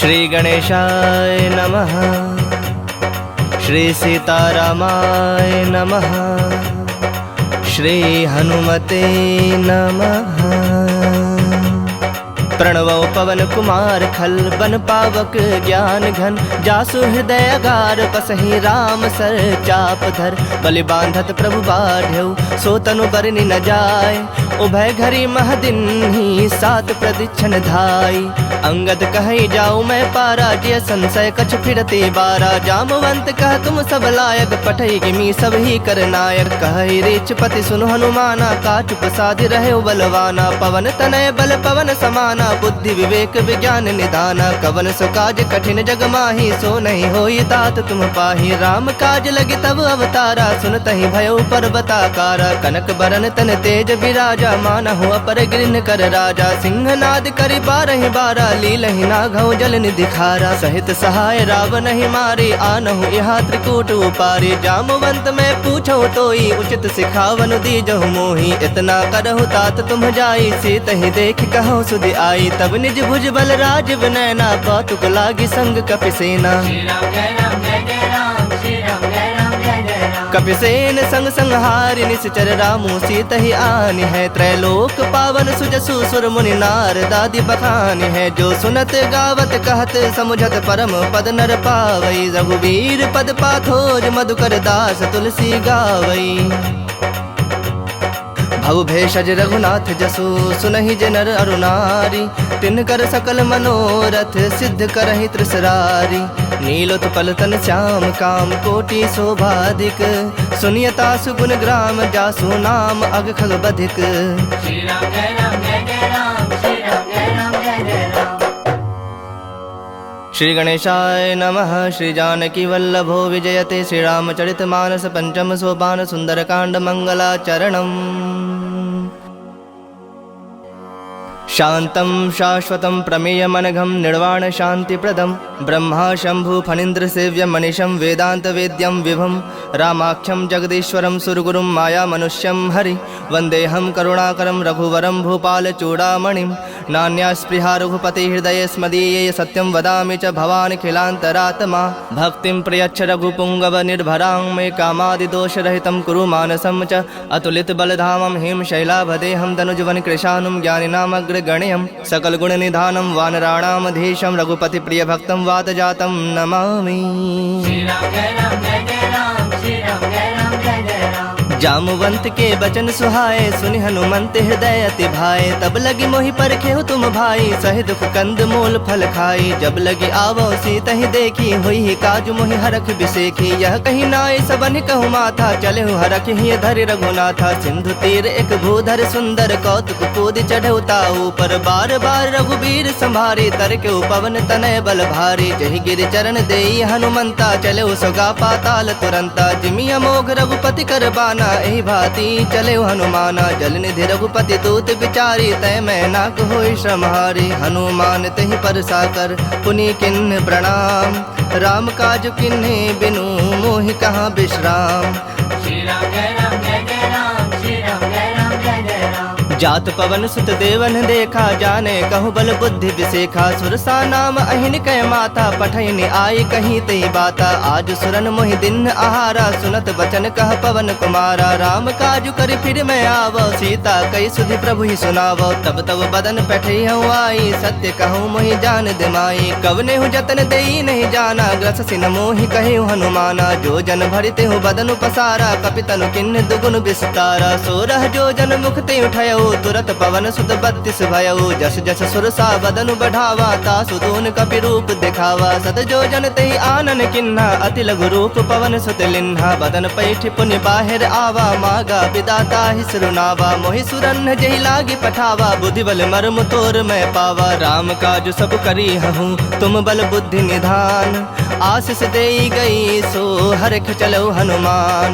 श्री गणेशाय नमः। श्री सीतारामाय नमः। श्री हनुमते नमः। प्रणवो पवन कुमार खल बन पावक ज्ञान घन जासु हृदय अगार पसहि राम सर चाप धर बलि बांधत प्रभु बाढ़ऊ सो तनु बरनि न जाय उभय घरी महदिन ही सात प्रदीक्षण धाई अंगद कहि जाऊ मैं पारा जिय संशय कछ फिरते बारा जामवंत कह तुम सब लायक पठई किमी सब ही कर नायक कहि रेच पति सुनु हनुमाना काचु प्रसाद रहे बलवाना पवन तनय बल पवन समाना बुद्धि विवेक विज्ञान निदाना कवन सो काज कठिन जग माही सो नहीं होई तात तुम पाही राम काज लगे तब अवतारा सुनतहि भयो पर्वताकारा कनक बरन तन तेज विराजा मानहु अपर गिरन कर राजा सिंहनाद करि बारहि बारा लीलहि नाघौ जल निधि खारा सहित सहाय रावण ही मारे आनहु यहाँ त्रिकूट उपारे जामवंत मैं पूछो तोई उचित सिखावन दीजहु मोहि इतना करहु तात तुम जाई सीतहि देख कहो सुधि आई तब निज भुज बल राज विनयना कौतुक लागी संग कपिसेना कपिसेन संग संहारि निश्चर रामु सीतहि आनि है त्रैलोक पावन सुजसु सुर मुनि नार दादि बखानि है जो सुनत गावत कहत समुझत परम पद नर पावई रघुवीर पद पाथोज मधुकर दास तुलसी गावई भव भेषज रघुनाथ जसु सुनहि जनर अरुनारी तिनकर सकल मनोरथ सिद्ध करहि त्रिसरारी नीलोत्पल तन श्याम काम कोटि शोभाधिक सुनियता सुगुण ग्राम जासु नाम अग खग बधिक। श्री राम जय राम जय जय राम श्री राम जय राम जय जय राम। श्री गणेशाय नमः। श्री जानकी वल्लभो विजयते श्री रामचरित मानस पंचम सोपान सुंदरकांड मंगलाचरणम्। शांतं शाश्वतं प्रमेयमनघं निर्वाण शांतिप्रदं ब्रह्मा शंभु फणीन्द्र सेव्यं मनीषं वेदांत वेद्यं विभुं रामाख्यं जगदीश्वरं सुरगुरुं माया मनुष्यं हरि वंदेहं करुणाकरं रघुवरं भूपाल चूड़ामणिं नान्या स्पृहा रघुपति हृदये स्मदीये सत्यं वदामि च भवान् खिलान्तरात्मा भक्तिं प्रयच्छ रघुपुंगव निर्भरां मे कामादिदोषरहितं कुरु मानसं च अतुलित बलधामं हिम शैलाभदेहं तनुजवन कृशानुं ज्ञानिनामग्र गण्यं सकल गुण निधानं वानराणामधीशं रघुपति प्रिय भक्तं वातजातं नमामि। श्री राम जय राम जय जय राम श्री राम जय राम जय जय राम। जामवंत के बचन सुहाए सुनि हनुमंत हृदय अति भाए तब लगी मोहि परखेहु तुम भाई सहि दुख कंद मूल फल खाई जब लगी आवो सीतहि देखी हुई काज मोहि हरख बिसेखी यह कही नाय सबन कहु माथा चलेहु हरख ही धरि रघुनाथा सिंधु तीर एक भूधर सुंदर कौतुक कूद चढ़ऊ ताऊ पर बार बार रघुबीर संभारी तरके पवन तनय बल भारी जहि गिर चरण देई हनुमंता चलेहु सोगा पाताल तुरंता जिमि अमोघ रघुपति कर बाना एहि भांति चले हनुमाना जल निधि रघुपति दूत विचारी तय मैं नाक होई श्रमहारी हनुमान तहि पर साकर पुनि किन्ह प्रणाम राम काज किन्हे बिनु मोहि कहाँ विश्राम। श्री राम जय राम जय जय राम श्री राम जय राम जय जय राम। जात पवन सुत देवन देखा जाने कहु बल बुद्धि विसेखा सुरसा नाम अहिन कह माता पठैनि आई कहीं तई बाता आज सुरन मोहि दिन आहारा सुनत बचन कह पवन कुमारा राम काजु करि फिर मैं आवो सीता कई सुधि प्रभु ही सुनावो तब तब बदन पैठई हूँ आई सत्य कहूँ मोहि जान दिमाई कवने हूँ जतन देई नहीं जाना ग्रस सिन मोहि कहे हनुमाना जो जन भरिते हूँ बदन पसारा कपितनु किन्न दुगुन विस्तारा सोरह जो जन मुख ते उठयो तुरत पवन सुत 32 भयऊ जस जस सुरसा बदनु बढ़ावा तासु दून कपि रूप दिखावा सत जो जन तेहि आनन किन्हा अति लघु रूप पवन सुत लिन्हा बदन पैठ पुनि बाहिर आवा मागा विदाता ही सुरुनावा मोहि सुरन जहि लागी पठावा बुद्धि बल मर्म तोर मैं पावा राम काज सब करी हूँ तुम बल बुद्धि निधान आशीष देई गई सो हरख चलो हनुमान।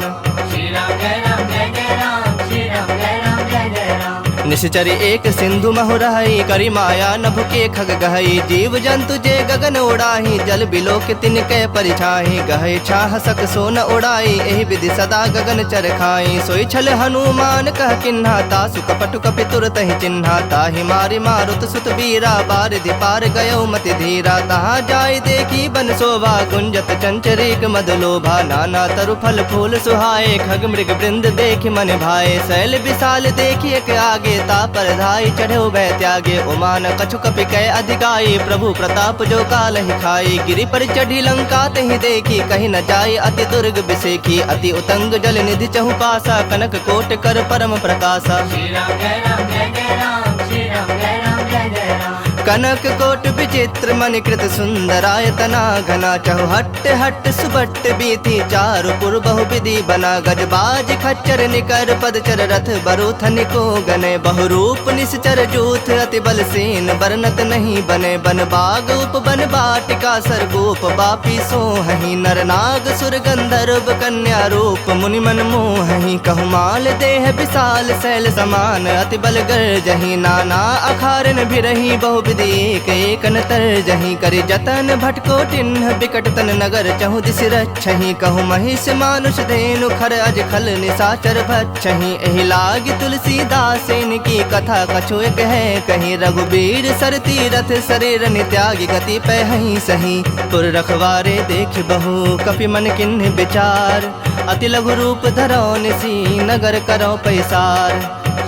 श्री राम जय राम जय जय राम श्री राम जय राम जय जय राम। निश्चरी एक सिंधु महु रही, करी माया नभ के खग गहई। जीव जंतु जे गगन उड़ाही, जल बिलोक तिनके परिछाही। गहे छाह सक सोन उड़ाई, एहि विधि सदा गगन चर खाई। सोई छल हनुमान कह किन्हा, तासु कपटु कपि तुरत ही चिन्हा। ताहि मारि मारुत सुत बीरा, बारिधि पार गयो मति धीरा। तहाँ जाय देखी बन शोभा, गुंजत चंचरीक मद लोभा। नाना तरु फल फूल सुहाए, खग मृग वृंद देखि मन भाए। शैल विशाल देखि एक आगे, ता पर धाई चढ़ो भय त्यागे। उमान कछु कपि कै अधिकाई, प्रभु प्रताप जो काल ही खाई। गिरि पर चढ़ी लंका तहि देखी, कहीं न जाय अति दुर्ग बिसेखी। अति उतंग जल निधि चहु पासा, कनक कोट कर परम प्रकाशा। श्री राम जय राम जय जय राम, श्री राम जय राम जय जय राम। कनक कोट विचित्र मणिकृत सुंदरायतना घना। चहु हट्ट हट्ट सुबट्ट बीथी, चारु पुर बहु विधि बना। गजबाज खच्चर निकर पदचर, रथ बरूथन को गने। बहुरूप निश्चर जूथ, अति बल सेन बरनत नहीं बने। बन बाग उप बन बाटिका, सरगोप बापी सोहहि। नर नाग सुर गंधर्व कन्या रूप, मुनि मन मोहहि। कहु माल देह विशाल शैल समान, अति बल गर्जहि। नाना अखारन भिरहि, बहु विधि एक एक न तरजहि। करि जतन भटको टिन्ह, बिकट तन नगर चहु दिसि रक्षहि। कहु महिष मानुष धेनु, खर अज खल निशाचर भक्षहि। एहि लागी तुलसीदासेन की कथा, कछु एक है कहीं। रघुबीर सर तीरथ शरीर त्यागी, गति पहहि सही। पुर रखवारे देख बहु, कपि मन किन्ह विचार। अति लघु रूप धरो निसी, नगर करो पैसार।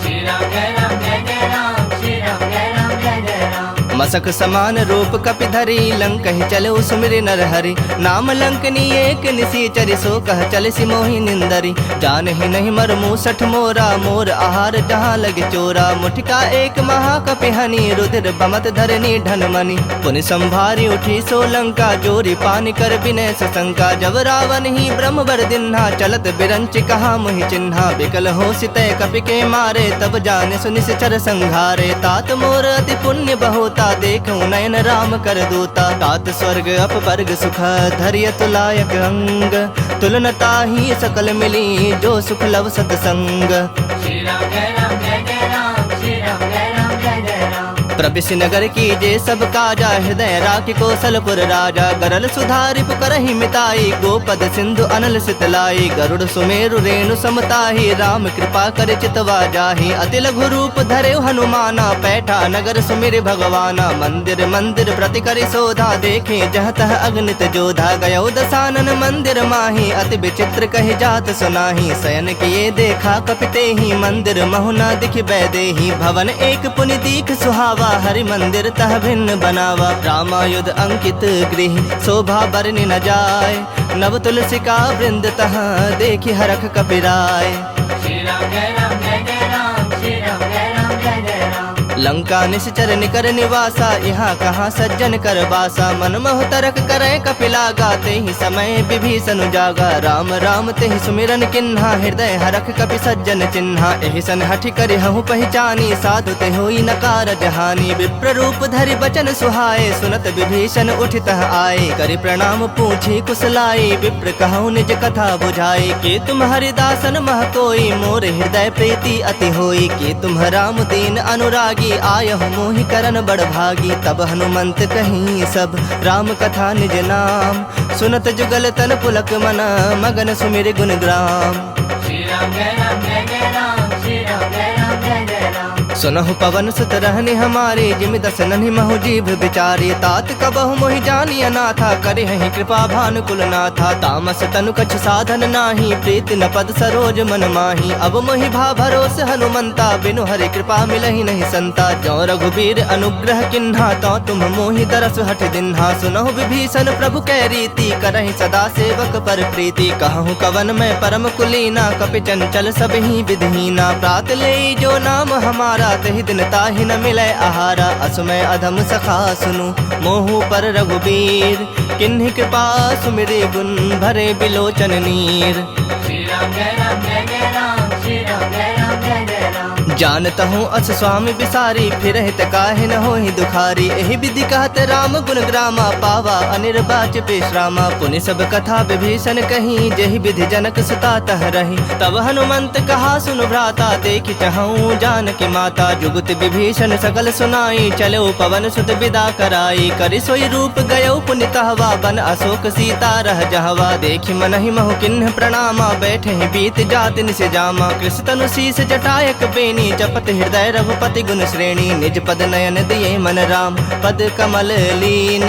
श्री राम जय राम जय जय राम, श्री राम जय राम जय जय राम। मसक समान रूप कपि धरी, लंक ही चलो सुमिर नर हरि। नाम लंकनी एक निसीचरि, सो कह चल सि मोहि निंदरी। जान ही नहीं मर मूसठ मोरा, मोर आहार जहाँ लगे चोरा। मुठिका एक महा कपि हनि, रुधिर बमत धरनी ढन मनि। पुनि संभारी उठी सो लंका, जोरी पानी कर विनय सशंका। जब रावण ही ब्रह्म बर दिन्हा, चलत बिरंच कहा मुहि चिन्हा। बिकल हो सितय कपि के मारे, तब जाने सुनिश्चर संघारे। तात मोर अति पुण्य बहुता, देखूं नयन राम कर दूता। तात स्वर्ग अप वर्ग सुख, धैर्य तुलायक अंग। तुलनता ही सकल मिली, जो सुख लव सतसंग। श्री राम जय राम जय जय राम, श्री राम जय राम जय जय राम। प्रबिस नगर की जे सब काजा, हृदय राखि कौशलपुर राजा। गरल सुधारि पुकरहि मिताई, गोपद सिंधु अनल सितलाई। गरुड़ सुमेरु रेणु समताही, राम कृपा कर चितवा जाहि। अति लघु रूप धरे हनुमाना, पैठा नगर सुमिर भगवाना। मंदिर मंदिर प्रति करि शोधा, देखे जह तह अगणित जोधा। गयो दसानन मंदिर माही, अति विचित्र कहि जात सुनाही। शयन किए देखा कपिते ही, मंदिर महुना दिखि बैदेही। भवन एक पुनि दीख सुहावा, हरि मंदिर तह भिन्न बनावा। रामायुध अंकित गृह, शोभा बरनि न जाय। नव तुलसिका वृंद तह, देखि हरख कपिराय। श्री राम जय राम जय जय राम, श्री राम जय राम जय जय राम। लंका निश्चर निकर निवासा, यहाँ कहाँ सज्जन कर बासा। मन मोह तरक करे कपिलागा, ते ही समय विभीषण जागा। राम राम ते ही सुमिरन किन्हा, हृदय हरख कपि सज्जन चिन्हा। एहि सन हठि करि हहु पहचानी, साधु ते होई न कारज हानि। विप्र रूप धरि बचन सुहाए, सुनत विभीषण उठितः आए। करि प्रणाम पूछी कुशलाई, विप्र कहु निज कथा बुझाई। के तुम हरिदासन मह कोई, मोर हृदय प्रीति अति होई। के तुम राम दीन अनुरागी, आयहु मोहि करन बड़ भागी। तब हनुमंत कहीं सब, राम कथा निज नाम। सुनत जुगल तन पुलक मना, मगन सुमिर गुण ग्राम। श्री राम जय राम जय जय राम, श्री राम जय राम जय जय राम। सुनहु पवन सुत रहनि हमारे, जिमि दस नन्हि महु जीभ बिचारी। तात कबहु मोहि जानिय नाथा, करे हहि कृपा भानुकुल नाथा। तामस तनु कछु साधन नाही, प्रीति न पद सरोज मन माही। अब मोहि भा भरोस हनुमंता, बिनु हरि कृपा मिलहि नहीं संता। जो रघुबीर अनुग्रह किन्हा, तो तुम मोहि तरस हठ दिन्हा। सुनहु विभीषण प्रभु कै रीति, करहि सदा सेवक पर प्रीति। कहूँ कवन में परम कुलीना, कपि चंचल सब ही विधहीना। प्रात ले जो नाम हमारा, तहि दिन ताहि न मिलै आहारा। असुमय अधम सखा सुनु, मोहु पर रघुबीर। किन्हि कृपा सुमिरे गुण, भरे बिलोचन नीर। श्री राम जय राम जय जय राम, श्री राम जय राम जय जय राम। जानता हूँ अस स्वामी बिसारी, फिर हित काहे न होहि दुखारी। एहि विधि कहत राम गुण ग्रामा, पावा अनिर्वाच विश्रामा। पुनि सब कथा विभीषण कही, जेहि विधि जनक सुता तह रही। तब हनुमंत कहा सुनु भ्राता, देखि चहूँ जानकी माता। जुगत विभीषण सकल सुनाई, चलो पवन सुत विदा कराई। करि सोई रूप गयो पुनि तहवा, बन अशोक सीता रह जहवा। देखि मनहि महु किन्ह प्रणामा, बैठे बीत जात निस जामा। कृष्ण तनु शीस जटायक बेनी, जपत हृदय रघुपति गुण श्रेणी। निज पद नयन दिए मन राम, पद कमल लीन।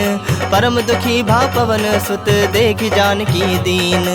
परम दुखी भा पवन सुत, देखि जानकी दीन।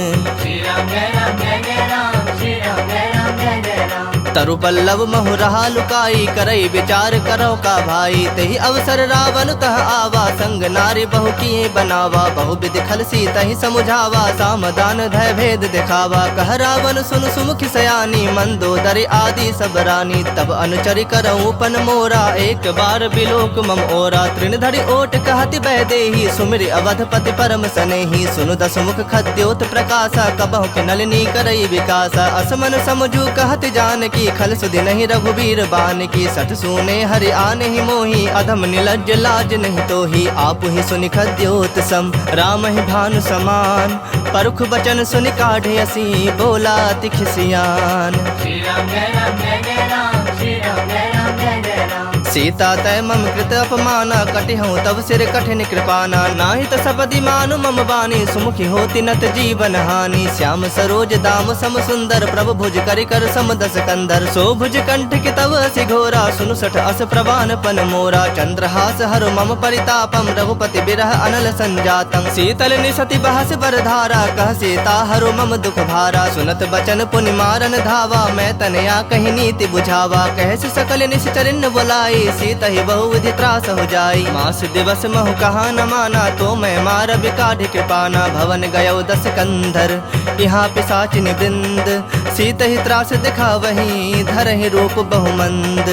श्री राम जय राम जय जय राम, श्री राम जय राम जय जय राम। तरु पल्लव महु रहा लुकाई, करई विचार करो का भाई। तेहि अवसर रावण तह आवा, संग नारी बहु किए बनावा। बहु विधि खल सीतहि समुझावा, सामदान धय भेद दिखावा। कह रावण सुन सुमुख सयानी, मंदोदरी आदि सब रानी। तब अनुचरि करऊँ पन मोरा, एक बार बिलोक मम ओरा। तृण धरि ओट कहति बैदेही, सुमिरि अवधपति परम सनेही। सुनु दसमुख खद्योत प्रकाशा, कबहु के नलिनी करई विकासा। असमन समझू कहति जानकी, खल सुधि नहीं रघुबीर बान की। सठ सूने हरि आने ही मोही, अधम निलज्ज लाज नहीं तो ही। आप ही सुनि खद्योत सम, राम ही भानु समान। परुख बचन सुनि काढ़े असी, बोला अति खिसियान। श्री राम जय राम जय जय राम, श्री राम जय राम जय जय राम। सीता तय मम कृत अपमाना, कटिहूँ तब सिर कठिन कृपाना। नाहि त सपदि मानु मम बानी, सुमुखी होति नत जीवन हानि। श्याम सरोज दाम सम सुंदर, प्रभु भुज करि कर सम दस कंधर। सो भुज कंठ के तव असि घोरा, सुनु सठ अस प्रवान पन मोरा। चंद्रहास हरु मम परितापम, रघुपति बिरह अनल संजातम। शीतल निसति बहस बरधारा, कह सीता हरु मम दुख भारा। सुनत बचन पुनि मारन धावा, मैं तनया कही नीति बुझावा। कहस सकल निश्चरिन बुलाई, सीत ही बहु विधि त्रास हो जाई। मास दिवस महु कहा न माना, तो मैं मार बिकाढ़ कृपाना। भवन गयो दस कंधर, यहाँ पिशाचिनी वृंद। सीत ही त्रास दिखा वही, धरहि रूप बहुमंद।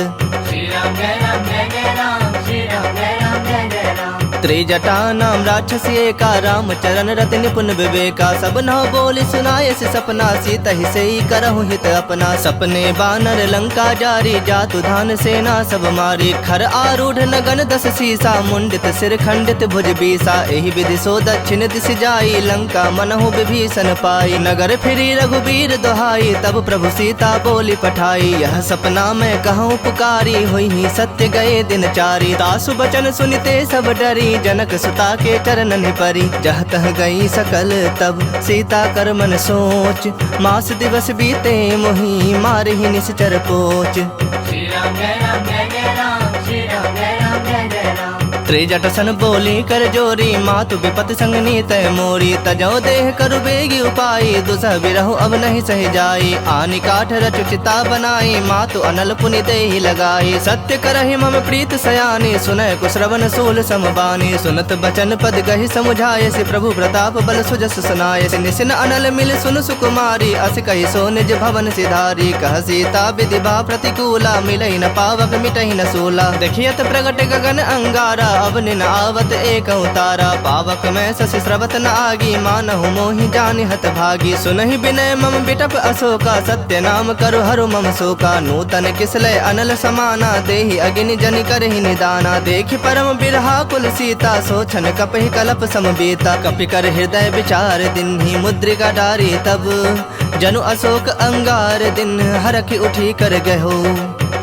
श्री राम जय राम जय जय राम, श्री राम जय राम जय जय राम। त्रिजटा नाम राक्षसी एका, राम चरण रति निपुण विवेका। सब नौ बोली सुनाए से सपना, सीत ही से ही करहु हित अपना। सपने बानर लंका जारी, जातु धान सेना सब मारी। खर आरूढ़ नगन दस सीसा, मुंडित सिर खंडित भुज बीसा। एहि विधि सो दक्षिण दिश जाई, लंका मनहु विभीषण पाई। नगर फिरी रघुबीर दोहाई, तब प्रभु सीता बोली पठाई। यह सपना मैं कहूँ पुकारी, हुई ही सत्य गए दिन चारी। तासु बचन सुनिते सब डरी, जनक सुता के चरणन परी। जह तह गई सकल तब, सीता कर मन सोच। मास दिवस बीते मोही, मारहि निश्चर पोच। श्री राम जय राम जय जय राम, श्री राम जय राम जय जय राम। त्रिजट सन बोली कर जोरी, मातु विपत संग नीत मोरी। तजो देह करु बेगी उपाई, दुसह बिरहु अब नहीं सह जाई। आनि काठ रचु चिता बनाई, मातु अनल पुनि देहि लगाई। सत्य करहि मम प्रीत सयानी, सुनय कुश्रवण सूल समबानी। सुनत बचन पद गहि समुझाय, से प्रभु प्रताप बल सुजस सुनाय। निसिन अनल मिल सुन सुकुमारी, अस कहि सो निज भवन सिधारी। कह सीता विधि बा प्रतिकूला, मिलई न पावक मिटहि न सूला। देखियत प्रगट गगन अंगारा, अब निन आवत एक तारा। पावक में शशि स्रवत न आगी, मानहु मोहि जानि हत भागी। सुनहि विनय मम बिटप अशोका, सत्य नाम करु हरु मम शोका। नूतन किसलय अनल समाना, देहि अग्नि जनि करहि निदाना। देखि परम बिरहा कुल सीता, सोचन कपहि कलप समबीता। कपि कर हृदय विचार दिन्हि, मुद्रिका डारी तब। जनु अशोक अंगार दिन, हरखि उठी कर गहो।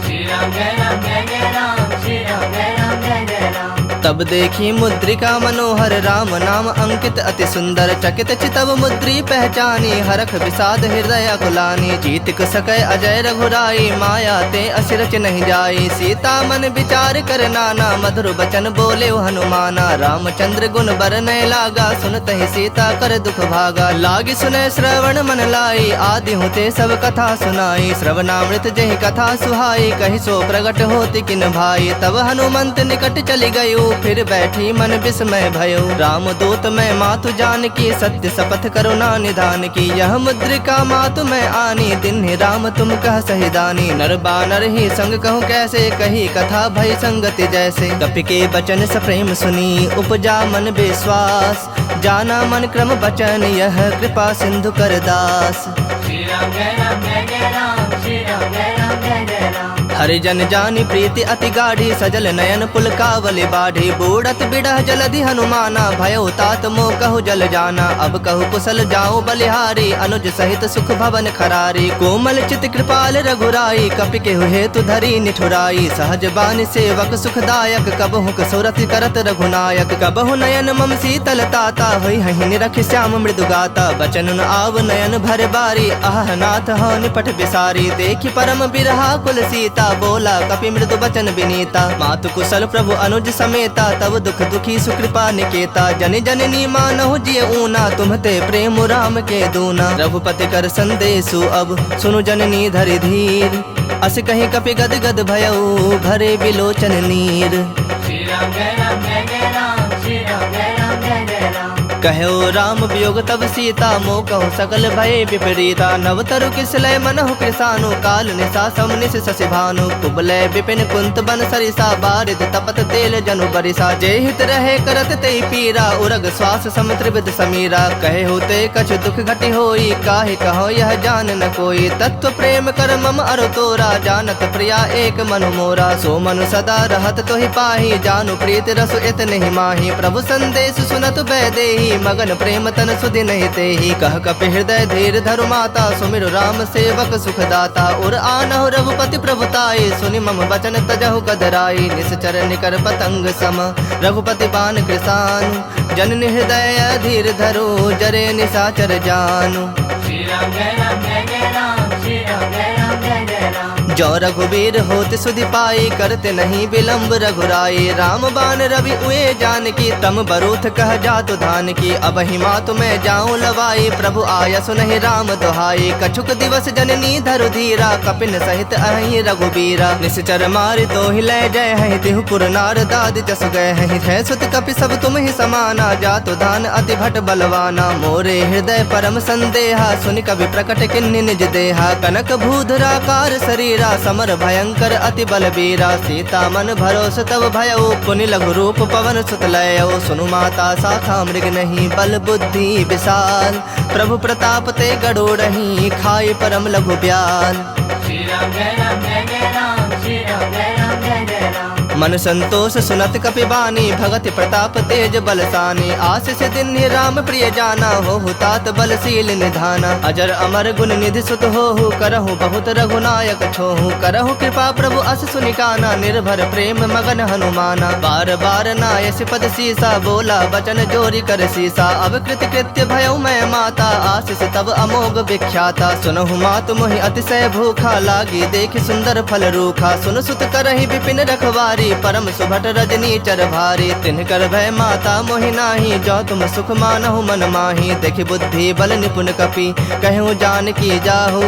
श्री राम जय राम जय जय राम, श्री राम जय राम जय जय राम। तब देखी मुद्रिका मनोहर, राम नाम अंकित अति सुंदर। चकित चितव मुद्री पहचानी, हरख विषाद हृदय अकुलानी। जीत सकै अजय रघुराई, माया ते असिरच नहीं जाई। सीता मन विचार कर नाना, मधुर बचन बोले हनुमाना। रामचंद्र गुण बरनय लागा, सुनतहि सीता कर दुख भागा। लागी सुनय श्रवण मन लाई, आदि हुते सब कथा सुनाई। श्रवणामृत जहि कथा सुहाई, कहि सो प्रगट होति किन भाई। तब हनुमंत निकट चली गयो, फिर बैठी मन विस्मय भयो। राम दूत मैं मातु जान की, सत्य शपथ करुणा निधान की। यह मुद्रिका मातु मैं आनी, दिन ही राम तुम कह सही दानी। नर बानर ही संग कहूँ कैसे, कही कथा भई संगति जैसे। कपि के बचन सप्रेम सुनी, उपजा मन विश्वास। जाना मन क्रम बचन, यह कृपा सिंधु कर दास। श्री राम जय राम जय जय राम, श्री राम जय राम जय जय राम। हरिजन जानि प्रीति अति गाढ़ी सजल नयन पुलकावली बाढ़ी बूढ़त बिड़ह जलधि हनुमाना भयो तात मो कहु जल जाना अब कहु कुशल जाओ बलिहारी अनुज सहित सुख भवन खरारी कोमल चित कृपाल रघुराई कपि के हेतु धरी निठुराई सहज बानी सेवक सुखदायक कबहु कसुरति करत रघुनायक कबहु नयन मम शीतल ताता होई हहि निरख श्याम मृदु गाता बचन न आव नयन भर बारी आह नाथ हो निपट बिसारी देखि परम बिरहा कुल सीता बोला कपि मृदु बचन विनीता मातु कुशल प्रभु अनुज समेता तब दुख दुखी सुकृपा निकेता जन जननी मानहु जिय ऊना तुम्हते प्रेम राम के दूना रघुपति कर संदेशु अब सुनु जननी धरि धीर अस कहीं कपि गद गद भयउ भरे बिलोचन नीर श्री राम जय राम जय जय राम श्री राम जय राम जय जय राम कहो राम वियोग तब सीता मो कहु सकल भय विपरीता नव तरु किसलय मनहु कृसानु काल निशा समनिस शशि भानु कुबलय विपिन कुंत बन सरिसा बारिद तपत तेल जनु बरिसा जे हित रहे करत ते पीरा उरग श्वास सम त्रिविध समीरा कहे होते कछ दुख घटि होई काहे कहो यह जान न कोई तत्व प्रेम कर मम अरु तोरा जानत प्रिया एक मनु मोरा सो मनु सदा रहत तोहि पाही जानु प्रीत रसु इत नहीं माही प्रभु संदेश सुनत बैदेही मगन प्रेम तन सुधि नहीं तेहि कह कपि हृदय धीर धरु माता सुमिरु राम सेवक सुखदाता उर आनहु रघुपति प्रभुताई सुनि मम बचन तजहु गदराई निश्चर निकर पतंग सम रघुपति बान कृसानु जननि हृदय धीर धरो जरे निशाचर जानु श्री राम जय राम जय जय राम श्री राम जय राम जय जय राम जो रघुबीर होत सुधि पाई करते नहीं विलम्ब रघुराई राम बान रवि उए जान की तम बरूथ कह जातु धान की अब हिमा तुम्हें जाऊं लवाई प्रभु आया सुनहि राम दुहाई कछुक दिवस जननी धरु धीरा कपिन सहित अहि रघुबीरा निश्चर मारि तो ही लय जय है तिहु पुर नार दाद जस गए है सुत कपि सब तुम ही समाना जातु धान अति भट बलवाना मोरे हृदय परम संदेहा सुनि कवि प्रकट किन्नि निज देहा कनक भूधराकार शरीरा समर भयंकर अति बलबीरा सीता मन भरोस तब भयउ पुनि लघु रूप पवन सुत लयो सुनु माता शाखा मृग नहीं बल बुद्धि विशाल प्रभु प्रताप ते गड़ोड़ही खाए परम लघु ब्याल श्री राम जय राम जय जय राम श्री राम जय राम जय जय राम मन संतोष सुनत कपि बानी भगति प्रताप तेज बलसानी आशीष दिन राम प्रिय जाना हो तात बलशील निधाना अजर अमर गुण निधि सुत हो करहु बहुत रघुनायक छोहु करहु कृपा प्रभु अस सुनिकाना निर्भर प्रेम मगन हनुमाना बार बार नायस पद सीसा बोला बचन जोरी कर सीसा अब कृत कृत्य भयउ मैं माता आशीष तब अमोघ विख्याता सुनहु मातु मोहि अतिशय भूखा लागी देखि सुंदर फल रूखा सुन सुत करहि विपिन रखवारी परम सुभट रजनी चर भारी तिन्ह कर भय माता मोहि नाही जो तुम सुख मानहु मन माही देखि बुद्धि बल निपुण कपि कहूँ जान की जाहु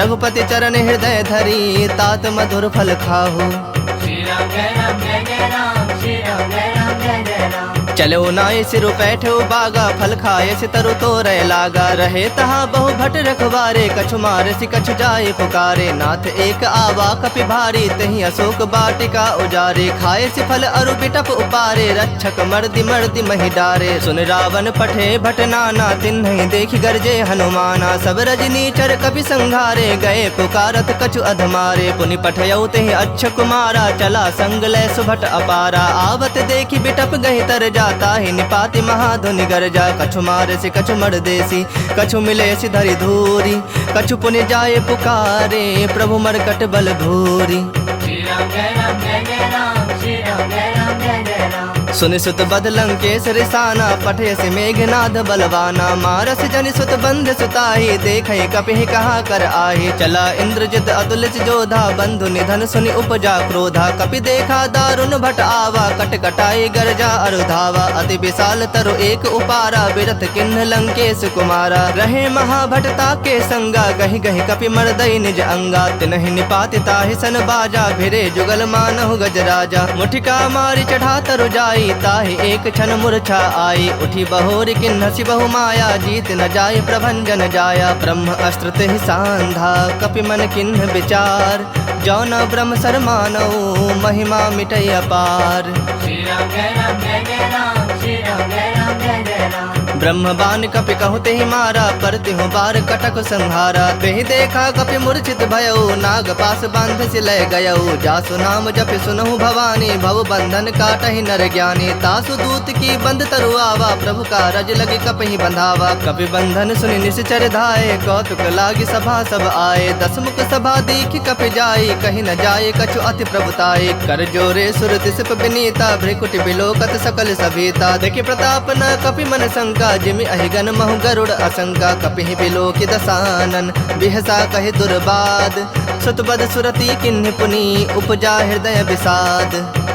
रघुपति चरण हृदय धरी तात मधुर फल खाहु श्री राम जय राम जय जय राम श्री राम जय राम जय जय राम चलो नाय सिर बैठो बागा फल खाए सितरु तो रह लागा रहे तहाँ बहु भट रखवारे कछु मार सि कछु जाए पुकारे नाथ एक आवा कपि भारी तही अशोक बाटिका उजारे खाए सि फल अरु बिटप उपारे रक्षक मर्दि मर्दि महि डारे सुन रावण पठे भट नाना तिन्हि देखि गरजे हनुमाना सब रजनी चर कपि संघारे गए पुकारत कछु अधमारे पुनि पठयौ तेहि अच्छ कुमारा चला संग लय सुभट अपारा आवत देखि बिटप गहि तर जाता ही निपाति महाधुनि गरजा कछु मार से कछु मर देसी कछु मिले सि धरि धूरी कछु पुनि जाए पुकारे प्रभु मरकट बल भूरी श्री राम जय राम जय जय राम श्री राम जय राम जय जय राम सुनि सुत बद लंकेश रिसाना पठे से मेघनाद बलवाना मारस जनि सुत बंध सुताही देखे कपि कहाँ कर आही चला इंद्रजित अतुलित जोधा बंधु निधन सुनि उपजा क्रोधा कपि देखा दारुण भट आवा कट कटाई गरजा अरुधावा अति विशाल तरु एक उपारा बिरथ किन्ह लंकेश कुमारा रहे महाभटता के संगा गहि गहि कपि मर्दई निज अंगा तिन्हि निपाति ताहि सन बाजा भिरे जुगल मानहु गजराजा मुठिका मारी चढ़ा तरु जाई ताहि एक क्षण मूर्छा आई उठी बहोरी किन्हसि बहु माया जीत न जाय प्रभंजन जाया ब्रह्म अस्त्र तेहि सांधा कपि मन किन्ह विचार जौन ब्रह्म सर मानौ महिमा मिटै अपार श्री राम जय राम जय जय राम श्री राम जय राम जय जय राम ब्रह्म बाण कपि कहु तेहि मारा, पर तिहु बार कटक संहारा। तेहि देखा कपि मूर्छित भयउ, नाग पास बांध सिलय गयउ। जासु नाम जपि सुनहु भवानी, भव बंधन काटहि नर ज्ञानी। तासु दूत की बंद तरु आवा, प्रभु का रज लगे कपहि बंधावा। कपि बंधन सुनि निश्चर धाये, कौतुक लागी सभा सब आए। दसमुख सभा दीखि कपि जाई, कहीं न जाए कछु अति प्रभुताई। कर जोरे सुर दिसप विनीता, भ्रिकुटि बिलोकत सकल सभीता। देखि प्रताप न कपि मन शंका, जिमि अहिगन महु गरुड़ असंका। कपिहि बिलोकि दसानन, बिहसा कहि दुर्बाद। सुतबद सुरति किन्हि पुनि, उपजा हृदय विषाद।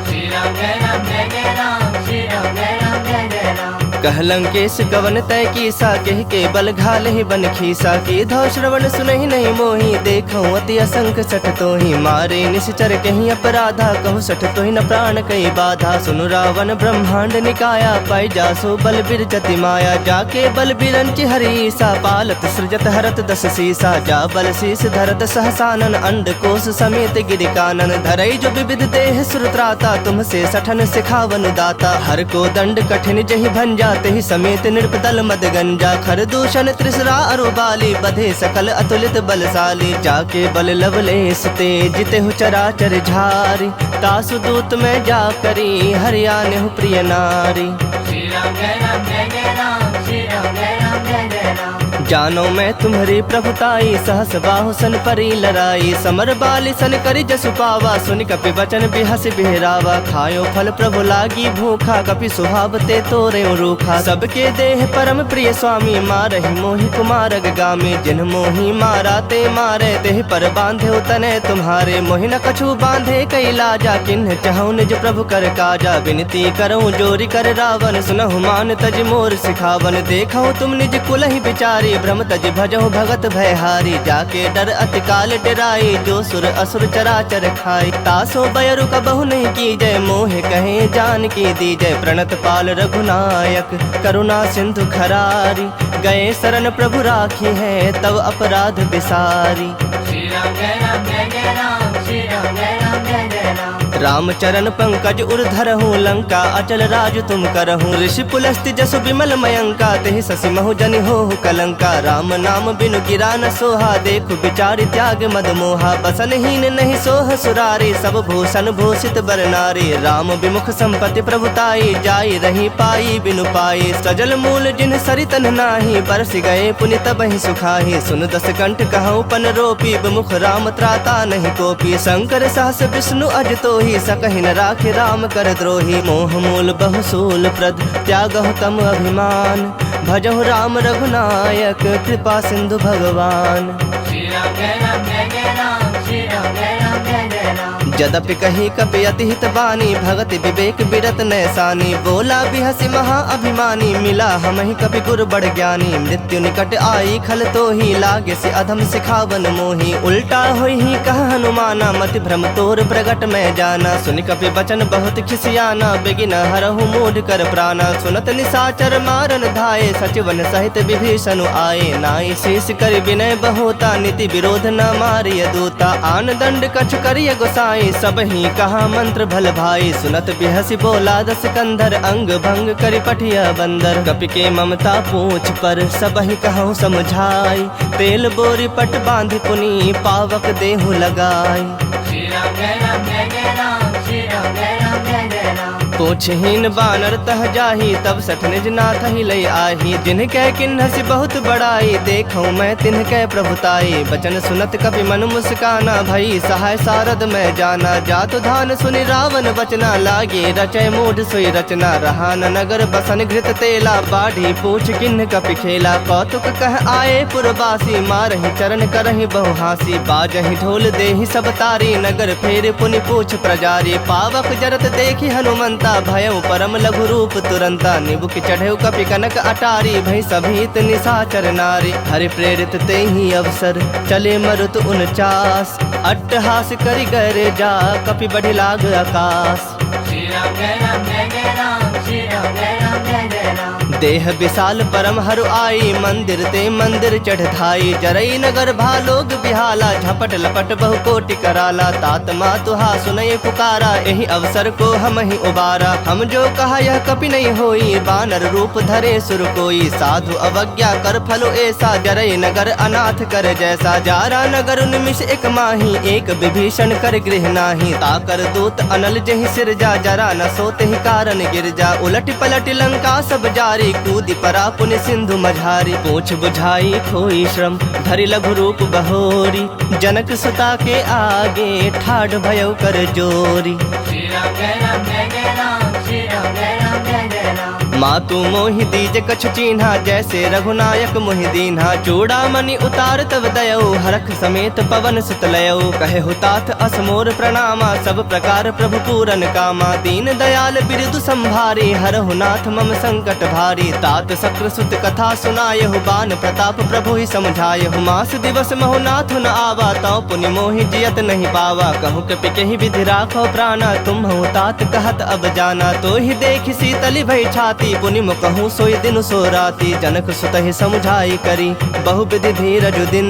श्री राम जय राम जय जय राम, श्री राम जय राम जय जय राम। कहलंकेश गवन तय कीसा, कह के बल घाल ही बन खीसा। की धौ श्रवण सुनहि नहीं मोही, देखऊं अति असंख सठ तोहि। मारे निश्चर कहीं अपराधा, कहु सठ तोहि न प्राण कई बाधा। सुनु रावण ब्रह्मांड निकाया, पाई जासो बल बिरचति माया। जाके बल बिरंचि हरीसा, पालत सृजत हरत दस सीसा। जा बल शीस धरत सहसानन, अंड कोश समेत गिरि कानन। धरई जो विविध देह सुरत्राता, तुमसे सठन सिखावन दाता। हर को दंड कठिन जहि भंजा, तेहि समेत नृपदल मद गंजा। खर दूषण त्रिसरा अरुबाली, बधे सकल अतुलित बलशाली। जाके बल लवलेस ते, जितेहु चराचर झारी। तासु दूत में जा करी, हरियानेहु प्रिय नारी। श्री राम जय राम जय जय राम, श्री राम जय राम जय जय राम। जानो मैं तुम्हारी प्रभुताई, सहस बाहु सन परी लड़ाई। समर बाली सन करि जसु पावा, सुनि कपि वचन बिहसि बिहरावा। खायो फल प्रभु लागी भूखा, कपि सुहाव ते तोरे रूखा। सबके देह परम प्रिय स्वामी, मारहि मोहि कुमारग गामी। जिन मोहि मारा ते मारे, तेहि पर बांधे तने तुम्हारे। मोहि न कछु बांधे कई लाजा, किन्ह चहु निज प्रभु कर काजा। विनती करऊं जोरी कर रावण, सुनहु मान तज मोर सिखावन। देखऊं तुम निज कुलहि बिचारी, भ्रम तज भजहु भगत भयहारी। जाके डर अति काल डराई, जो सुर असुर चराचर खाई। तासो बयरु कबहु नहीं की जय, मोहे कहे जान की दी जय। प्रणत पाल रघुनायक, करुणा सिंधु खरारी। गए शरण प्रभु राखी है, तब अपराध बिसारी। श्री राम जय राम जय जय राम, श्री राम जय राम जय जय राम। राम चरण पंकज उर्धरहु, लंका अचल राज तुम करहु। ऋषि पुलस्ति जसु विमल मयंका, तेहि ससि महु जनि होहु कलंका। राम नाम बिनु गिरा न सोहा, देखु बिचारि त्याग मद मोहा। बसनहीन नहीं सोह सुरारी, सब भूषण भूषित बर नारी। राम विमुख संपत्ति प्रभुताई, जाई रही पाई बिनु पाई। सजल मूल जिन सरितन नाही, बरसि गए पुनि तबहि सुखाही। सुन दस कंठ कहऊं पन रोपी, विमुख राम त्राता नहीं कोपी। शंकर सहस विष्णु अज तोहि, सकहि न राखि राम कर द्रोही। मोह मूल बहुसूल प्रद, त्यागहु तम अभिमान। भजहु राम रघुनायक, कृपा सिंधु भगवान। श्री राम जय राम जय जय राम, श्री राम जय राम जय जय राम। जदपि कही कपि अति हित बानी, भगति विवेक बिरत नैसानी। बोला बिहसि महा अभिमानी, मिला हमहि कपि गुर बड़ ज्ञानी। मृत्यु निकट आई खल तोहि, लागे से अधम सिखावन मोहि। उल्टा होई ही कह हनुमाना, मति भ्रम तोर प्रगट में जाना। सुनि कपि बचन बहुत खिसियाना, बेगिन हरहु मूढ़ कर प्राणा। सुनत निशाचर मारन धाये, सचिवन सहित विभीषण आए। नाई शीस कर विनय बहोता, नीति विरोध न मारिय दूता। आन दंड कछु करिय गोसाई, सब ही कहा मंत्र भल भाई। सुनत बिहसि बोला दस कंधर, अंग भंग करि पठिया बंदर। कपि के ममता पूछ पर, सब ही कहूँ समझाई। तेल बोरी पट बांधि पुनि, पावक देहु लगाई। श्री राम जय राम जय जय राम, श्री राम जय राम जय जय राम। पूछहीन बानर तह जाही, तब सठ निज नाथ ही लय आही। जिन्ह कह किन्हसि बहुत बड़ाई, देखूं मैं तिन्ह कह प्रभुताई। बचन सुनत कपि मन मुस्काना, भई सहाय सारद में जाना। जातु धान सुनि रावण बचना, लागे रचय मूढ़ सोई रचना। रहा न नगर बसन घृत तेला, बाढ़ी पूछ किन्ह कपि खेला। कौतुक कह आए पुरवासी, मारहि चरण करहि बहु हासी। बाजहि ढोल देहि सब तारी, नगर फेर पुनि पूछ प्रजारी। पावक जरत देखि हनुमंता, भयउ परम लघु रूप तुरंता। निबुक चढ़ेउ कपि कनक अटारी, भई सभीत निशाचर नारी। हरि प्रेरित तेहि अवसर, चले मरुत 49। अट्टहास करि गरे जा, कपि बढ़ि लाग आकाश। श्री राम जय राम जय जय राम, श्री राम जय राम जय जय राम। देह विशाल परम हरु आई, मंदिर ते मंदिर चढ़ धाई। जरई नगर भालोग बिहाला, झपट लपट बहु कोटि कराला। तात मातुहा सुनय पुकारा, यही अवसर को हम ही उबारा। हम जो कहा यह कपि नहीं होई, बानर रूप धरे सुर कोई। साधु अवज्ञा कर फलो ऐसा, जरई नगर अनाथ कर जैसा। जारा नगर निमिष एक माही, एक विभीषण कर गृह नाही। ताकर दूत अनल जहि सिरजा, जरा न सोते ही कारण गिरजा। उलट पलट लंका सब जारी, कूदी परा पुण्य सिंधु मझारी। पूछ बुझाई खोई श्रम, धरि लघु रूप बहोरी। जनक सुता के आगे, ठाढ़ भयो कर जोरी। श्री राम जय राम जय जय राम, श्री राम जय राम जय जय राम। मातु मोहि दीज कछु चीन्हा, जैसे रघुनायक मोहि दीन्हा। चूड़ामणि उतार तब दयौ, हरख समेत पवन सुत लयौ। कहे हुतात असमोर प्रणामा, सब प्रकार प्रभु पूरन कामा। दीन दयाल बिरदु संभारी, हरहु नाथ मम संकट भारी। तात सक्र सुत कथा सुनायहु, बान प्रताप प्रभु ही समझायहु। मास दिवस महु नाथ न आवा, तौ पुनि मोहि जियत नहीं पावा। कहूँ कपि केहि विधि राखो प्राणा, तुम हूँ तात कहत अब जाना। तो ही देख शीतली भई छाती, पुनि मुकहूँ सोई दिन सो राती। जनक सुत ही समुझाई करी, बहुविधि धीरज दिन।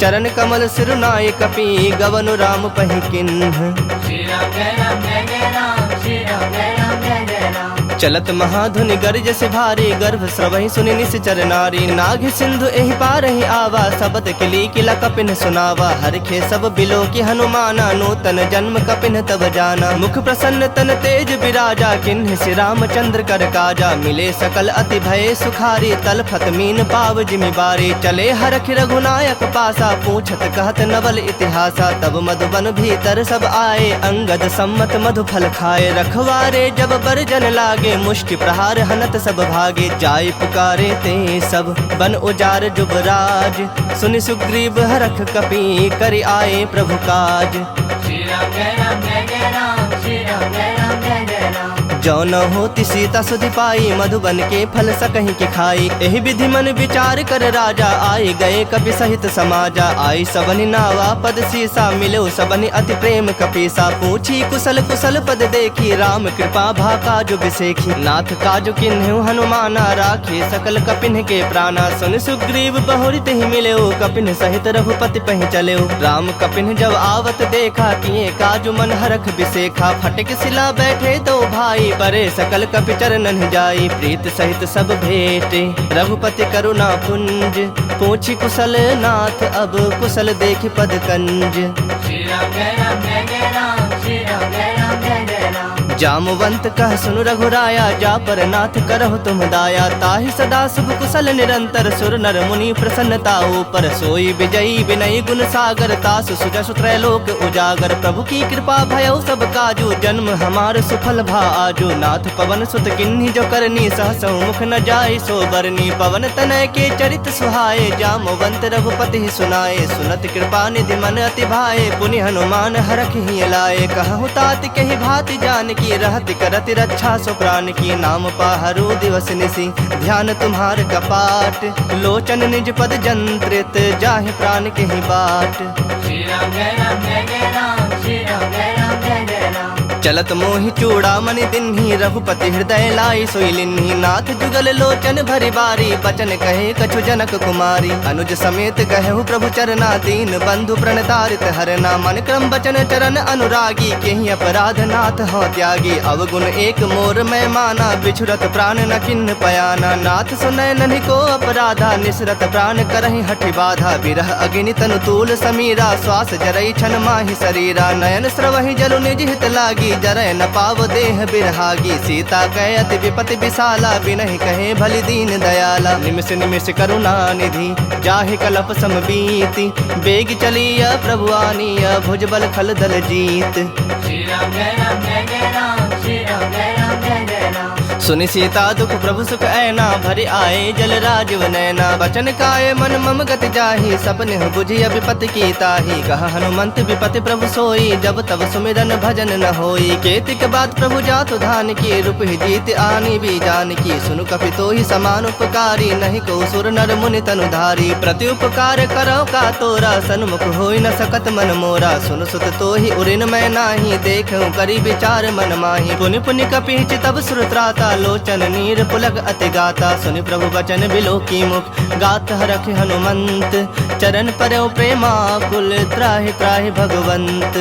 चरण कमल सिरुनाय कपि, गवनु राम पहि किन्ह। श्री राम जय राम जय जय राम, श्री राम जय राम जय जय राम। चलत महाधुनि गर्ज से भारी, गर्भ स्रवहि सुनि निश्चर नारी। नाग सिंधु एहि पारहि आवा, सबद किली किला कपिन सुनावा। हरखे सब बिलो की हनुमाना, नूतन जन्म कपिन तब जाना। मुख प्रसन्न तन तेज विराजा, किन्ह श्री रामचंद्र कर काजा। मिले सकल अति भय सुखारी, तलफत मीन पाव जिमि बारी। चले हरख रघुनायक पासा, पूछत कहत नवल इतिहासा। तब मधुबन भीतर सब आए, अंगद सम्मत मधु फल खाए। रखवारे जब बरजन लागे, मुष्टि प्रहार हनत सब भागे। जाय पुकारे ते सब, बन उजार जुबराज। सुनि सुग्रीव हरख कपि, करि आए प्रभु काज। श्री राम जय राम जय जय राम, श्री राम जय राम जय जय राम। जो न होती सीता सुधि पाई, मधुबन के फल सकहीं के खाई। एहि विधि मन विचार कर राजा, आए गए कपि सहित समाजा। आई सबनि नावा पद सीसा, मिलो सबनि अति प्रेम कपीसा। पूछी कुशल कुशल पद देखी, राम कृपा भा काजु बिसेखी। नाथ काजु किन्हु हनुमाना, राखे सकल कपिन के प्राणा। सुन सुग्रीव बहुरित ही मिलो, कपिन सहित रघुपति पहि चलो। राम कपिन जब आवत देखा, किए काजु मन हरख बिसेखा। फटक सिला बैठे दो भाई, परे सकल कपि चरणन जाई। प्रीत सहित सब भेटे, रघुपति करुणा पुंज। पूछी कुशल नाथ, अब कुशल देख पद कंज। श्री राम जय राम जय जय राम, श्री राम जय राम जय जय राम। जामवंत कह सुनु रघुराया, जा पर नाथ करहु तुम दाया। ताहि सदा शुभ कुशल निरंतर, सुर नर मुनि प्रसन्नता ऊपर। सोई विजयी विनयी गुण सागर, तासु सुजसु त्रैलोक उजागर। प्रभु की कृपा भयउ सब काजू, जन्म हमार सुफल भा आजू। नाथ पवन सुत किन्ही जो करनी, सहसहु मुख न जाय सो बरनी। पवन तनय के चरित सुहाए, जामवंत रघुपति ही सुनाए। सुनत कृपा निधि मन अति भाए, पुनि हनुमान हरख ही लाए। कहु तात कहि भाति जानकी, रहत करत रक्षा सो प्राण की। नाम पाहरु दिवस निसी, ध्यान तुम्हार कपाट। लोचन निज पद जंत्रित, जाहि प्राण के ही बाट। श्री राम जय राम जय जय राम, श्री राम जय राम जय जय राम। चलत मोहि चूड़ामणि दिन्ही, रघुपति हृदय लाई सोई लिन्ही। नाथ जुगल लोचन भरि बारी, बचन कहे कछु जनक कुमारी। अनुज समेत कहु प्रभु चरना, दीन बंधु प्रणतारित हरना। मन क्रम बचन चरण अनुरागी, केहि अपराध नाथ हो त्यागी। अवगुण एक मोर मैं माना, बिछुरत प्राण न किन्ह पयाना। नाथ सुनय नन्हि को अपराधा, निसरत प्राण करहि हठि बाधा। बिरह अग्नि तनु तूल समीरा, श्वास जरई छन माहि शरीरा। नयन स्रवहि जलु निज हित लागी, जरय न पाव देह बिरहागी। सीता कहे अति विपति विशाला, बिनहि कहे भलि दीन दयाला। निमिष निमिष करुणा निधि, जाहि कलप सम बीति। बेग चलिया प्रभु आनिया, भुजबल खल दल जीत। श्री राम जय राम जय जय राम, श्री राम जय राम जय जय राम। सुनि सीता दुख प्रभु सुख ऐना, भरि आए जल राजव नैना। बचन काय मन मम गति जाहि, सपने बुझि विपति की ताहि। कहा हनुमंत विपति प्रभु सोई, जब तब सुमिरन भजन न होई। केतिक बात प्रभु जातु धान की, रूप ही जीत आनी भी जान की। सुनु कपि तो ही समान उपकारी, नहीं को सुर नर मुनि तनु धारी। प्रति उपकार करो का तोरा, सन्मुख होई न सकत मन मोरा। सुन सुत तो ही उरिन मैं नाही, देखूं करी विचार मन माही। पुनि पुनि कपि चितब सुर त्राता, लोचन नीर पुलक अति गाता। सुनि प्रभु बचन बिलो की मुख गात हरख हनुमंत। चरण परयो प्रेमाकुल त्राहि त्राहि भगवंत।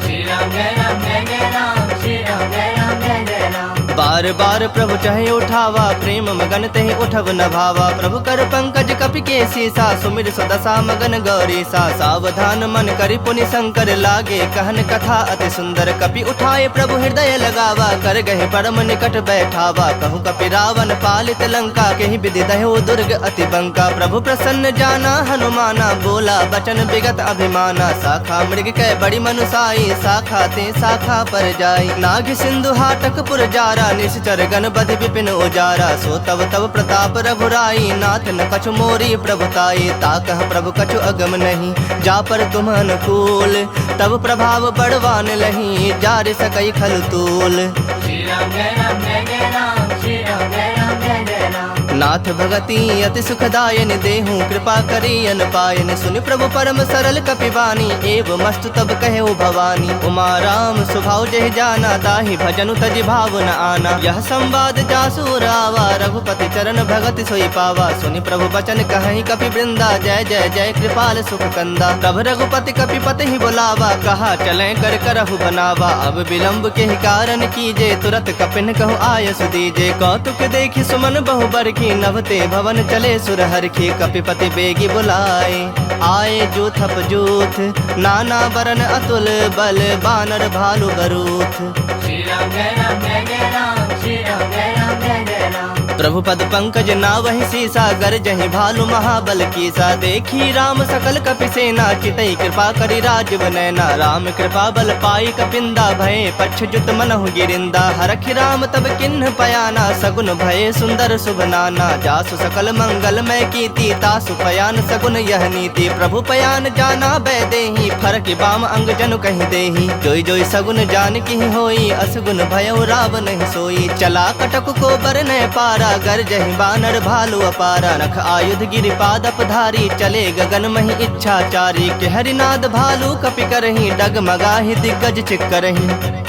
श्री राम जय राम जय जय राम, श्री राम जय राम जय जय राम। बार बार प्रभु चाहे उठावा, प्रेम मगन तहि उठब न भावा। प्रभु कर पंकज कपि के सीसा, सुमिर सुदशा मगन गौरी सा। सावधान मन करि पुनि शंकर लागे, कहन कथा अति सुंदर। कपि उठाए प्रभु हृदय लगावा, कर गहे परम निकट बैठावा। कहूँ कपि रावण पालित लंका, केहि विधि दह्यो दुर्ग अति बंका। प्रभु प्रसन्न जाना हनुमाना, बोला बचन विगत अभिमाना। शाखा मृग कै बड़ी मनुसाई, शाखा ते शाखा पर जाई। नाग सिंधु हाटक पुर जारा, निश्चर गण बधि विपिन उजारा। सो तब तब प्रताप रघुराई, नाथ न कछु मोरी प्रभुताई। ताकह प्रभु कछु अगम नहीं, जा पर तुम अनुकूल। तब प्रभाव बड़वान लही, जार सकई खल तूल। श्री राम जय राम जय जय राम, श्री राम जय राम जय जय राम। नाथ भगति अति सुखदायन, देहूँ कृपा करी अन पायन। सुनि प्रभु परम सरल कपिवानी, एव मस्तु तब कहे भवानी। उमा राम स्वभाव जहि जाना, ताहि भजनु तजि भाव न आना। यह संवाद जासु रावा, रघुपति चरण भगति सोई पावा। सुनि प्रभु बचन कहि कपि वृंदा, जय जय जय कृपाल सुख कंदा। तब रघुपति कपिपति ही बुलावा, कहा चलें कर करहु बनावा। अब विलंब के ही कारण कीजे, तुरत कपिन कहु आयसु दीजे। कौतुक देखि सुमन बहु बरखी, नभते भवन चले सुरहर की। कपिपति बेगी बुलाए, आए जूथप जूथ। नाना बरन अतुल बल, बानर भालु बरूथ। श्री राम जय राम जय जय राम, श्री राम जय राम जय जय राम। प्रभु पद पंकज नावहि सीसा, गरजहि भालु महाबल कीसा। देखी राम सकल कपि सेना, चितई कृपा करि राजीव नैना। राम कृपा बल पाई कपिंदा, भये पक्ष जुत मनहु गिरिंदा। हरखि राम तब किन्ह पयाना, सगुन भये सुंदर शुभ नाना। जासु सकल मंगल मय कीर्ति, तासु पयान सगुन यह नीति। प्रभु पयान जाना बैदेही, फरक बाम अंग जनु कहि देही। जोई जोई सगुन जान की होई, असगुन भयो रावण नहीं सोई। चला कटक को बर न पारा, गरजहि बानर भालु अपारा। नख आयुध गिरि पादप धारी, चले गगन महि इच्छाचारी। के हरिनाद भालु कपि करही, डगमगाहि दिग्गज चिक्करही।